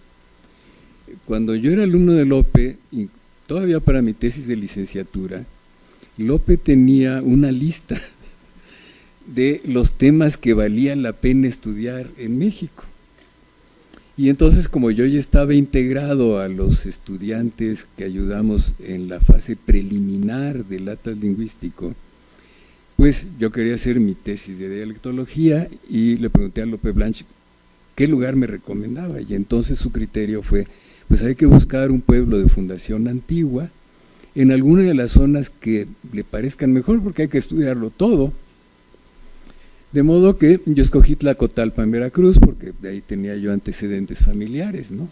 Cuando yo era alumno de Lope, y todavía para mi tesis de licenciatura, Lope tenía una lista de los temas que valía la pena estudiar en México. Y entonces, como yo ya estaba integrado a los estudiantes que ayudamos en la fase preliminar del atlas lingüístico, pues yo quería hacer mi tesis de dialectología y le pregunté a Lope Blanch qué lugar me recomendaba, y entonces su criterio fue: pues hay que buscar un pueblo de fundación antigua en alguna de las zonas que le parezcan mejor, porque hay que estudiarlo todo. De modo que yo escogí Tlacotalpa en Veracruz, porque de ahí tenía yo antecedentes familiares, ¿no?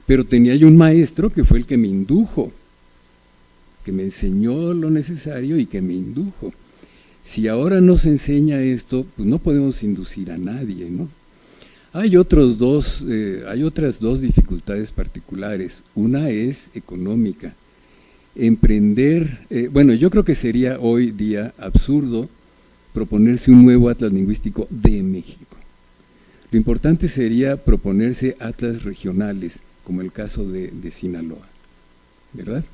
Pero tenía yo un maestro que fue el que me indujo, que me enseñó lo necesario y que me indujo. Si ahora no se enseña esto, pues no podemos inducir a nadie, ¿no? Hay otras dos dificultades particulares. Una es económica. Emprender, bueno, yo creo que sería hoy día absurdo proponerse un nuevo atlas lingüístico de México. Lo importante sería proponerse atlas regionales, como el caso de Sinaloa, ¿verdad?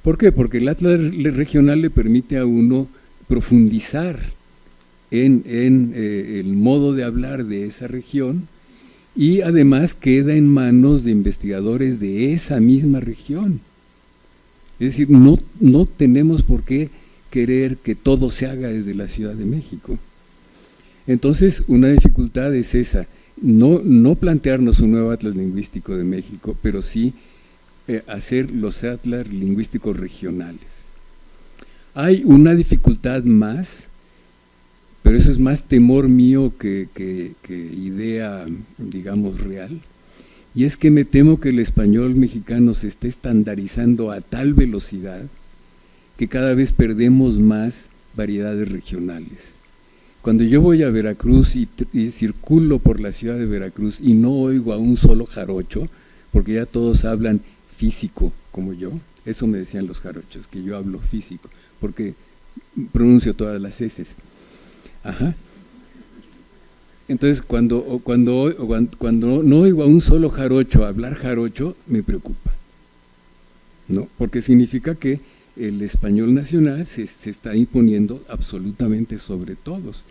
¿Por qué? Porque el atlas regional le permite a uno profundizar en el modo de hablar de esa región, y además queda en manos de investigadores de esa misma región. Es decir, no tenemos por qué querer que todo se haga desde la Ciudad de México. Entonces, una dificultad es esa, no plantearnos un nuevo atlas lingüístico de México, pero sí hacer los atlas lingüísticos regionales. Hay una dificultad más, pero eso es más temor mío que idea, digamos, real, y es que me temo que el español mexicano se esté estandarizando a tal velocidad que cada vez perdemos más variedades regionales. Cuando yo voy a Veracruz y circulo por la ciudad de Veracruz y no oigo a un solo jarocho, porque ya todos hablan físico como yo, eso me decían los jarochos, que yo hablo físico, porque pronuncio todas las eses. Ajá. Entonces, cuando no oigo a un solo jarocho hablar jarocho, me preocupa, ¿no? Porque significa que el español nacional se está imponiendo absolutamente sobre todos,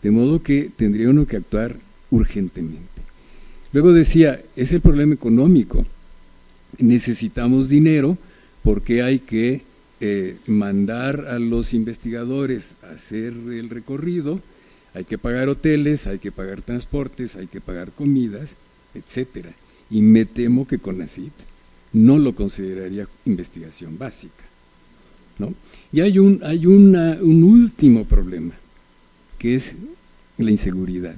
de modo que tendría uno que actuar urgentemente. Luego decía, es el problema económico, necesitamos dinero porque hay que mandar a los investigadores a hacer el recorrido, Hay que pagar hoteles, hay que pagar transportes, hay que pagar comidas, etcétera. Y me temo que CONACYT no lo consideraría investigación básica, ¿no? Y hay un último problema, que es la inseguridad.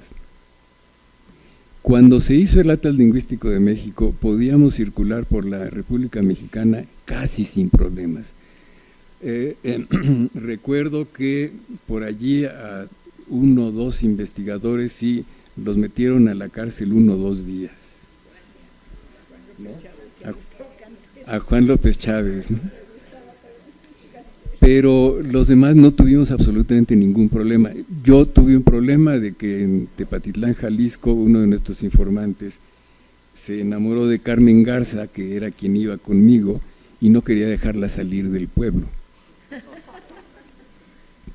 Cuando se hizo el Atlas Lingüístico de México, podíamos circular por la República Mexicana casi sin problemas. Recuerdo que por allí a 1 o 2 investigadores sí los metieron a la cárcel 1 o 2 días, ¿no? A Juan López Chávez, ¿no? Pero los demás no tuvimos absolutamente ningún problema. Yo tuve un problema de que en Tepatitlán, Jalisco, uno de nuestros informantes se enamoró de Carmen Garza, que era quien iba conmigo, y no quería dejarla salir del pueblo.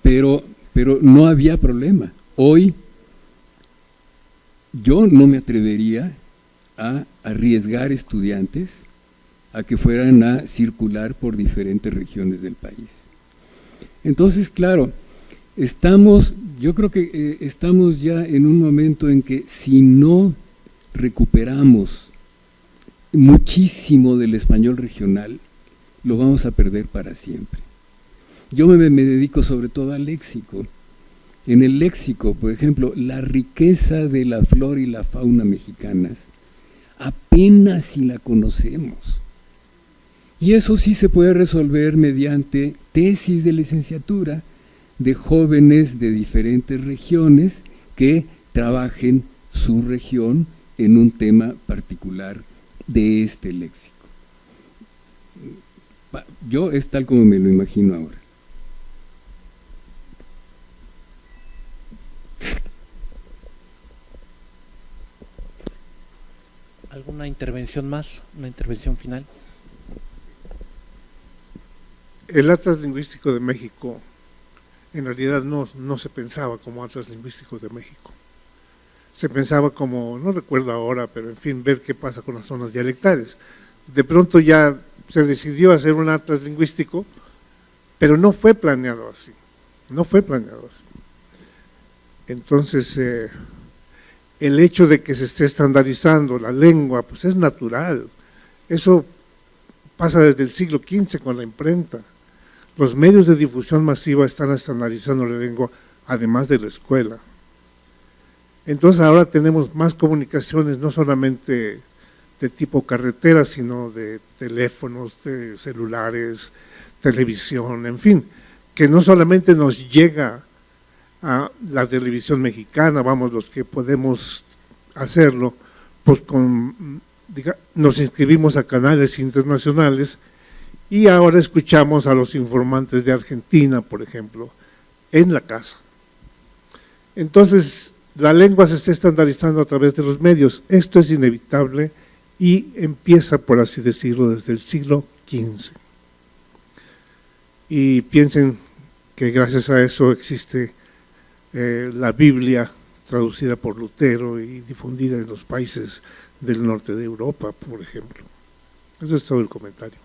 Pero no había problema. Hoy yo no me atrevería a arriesgar estudiantes a que fueran a circular por diferentes regiones del país. Entonces, claro, yo creo que estamos ya en un momento en que si no recuperamos muchísimo del español regional, lo vamos a perder para siempre. Yo me dedico sobre todo al léxico. En el léxico, por ejemplo, la riqueza de la flora y la fauna mexicanas, apenas si la conocemos. Y eso sí se puede resolver mediante tesis de licenciatura de jóvenes de diferentes regiones que trabajen su región en un tema particular de este léxico. Yo es tal como me lo imagino ahora. ¿Alguna intervención más? ¿Una intervención final? El Atlas Lingüístico de México en realidad no se pensaba como Atlas Lingüístico de México. Se pensaba como, no recuerdo ahora, pero en fin, ver qué pasa con las zonas dialectales. De pronto ya se decidió hacer un Atlas Lingüístico, pero no fue planeado así. Entonces, el hecho de que se esté estandarizando la lengua, pues es natural. Eso pasa desde el siglo XV con la imprenta. Los medios de difusión masiva están estandarizando la lengua, además de la escuela. Entonces ahora tenemos más comunicaciones, no solamente de tipo carretera, sino de teléfonos, de celulares, televisión, en fin, que no solamente nos llega a la televisión mexicana, vamos, los que podemos hacerlo, pues nos inscribimos a canales internacionales y ahora escuchamos a los informantes de Argentina, por ejemplo, en la casa. Entonces, la lengua se está estandarizando a través de los medios. Esto es inevitable y empieza, por así decirlo, desde el siglo XV. Y piensen que gracias a eso existe la Biblia traducida por Lutero y difundida en los países del norte de Europa, por ejemplo. Eso es todo el comentario.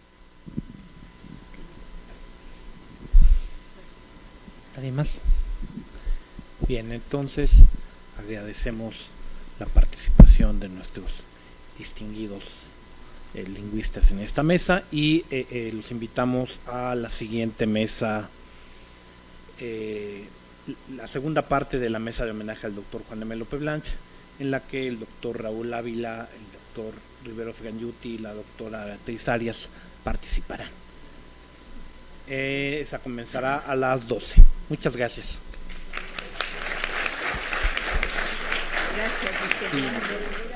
¿Alguien más? Bien, entonces agradecemos la participación de nuestros distinguidos lingüistas en esta mesa y los invitamos a la siguiente mesa, la segunda parte de la mesa de homenaje al doctor Juan M. López Blanch, en la que el doctor Raúl Ávila, el doctor Rivero Feganyuti y la doctora Beatriz Arias participarán. Esa comenzará a las 12. Muchas gracias. Gracias.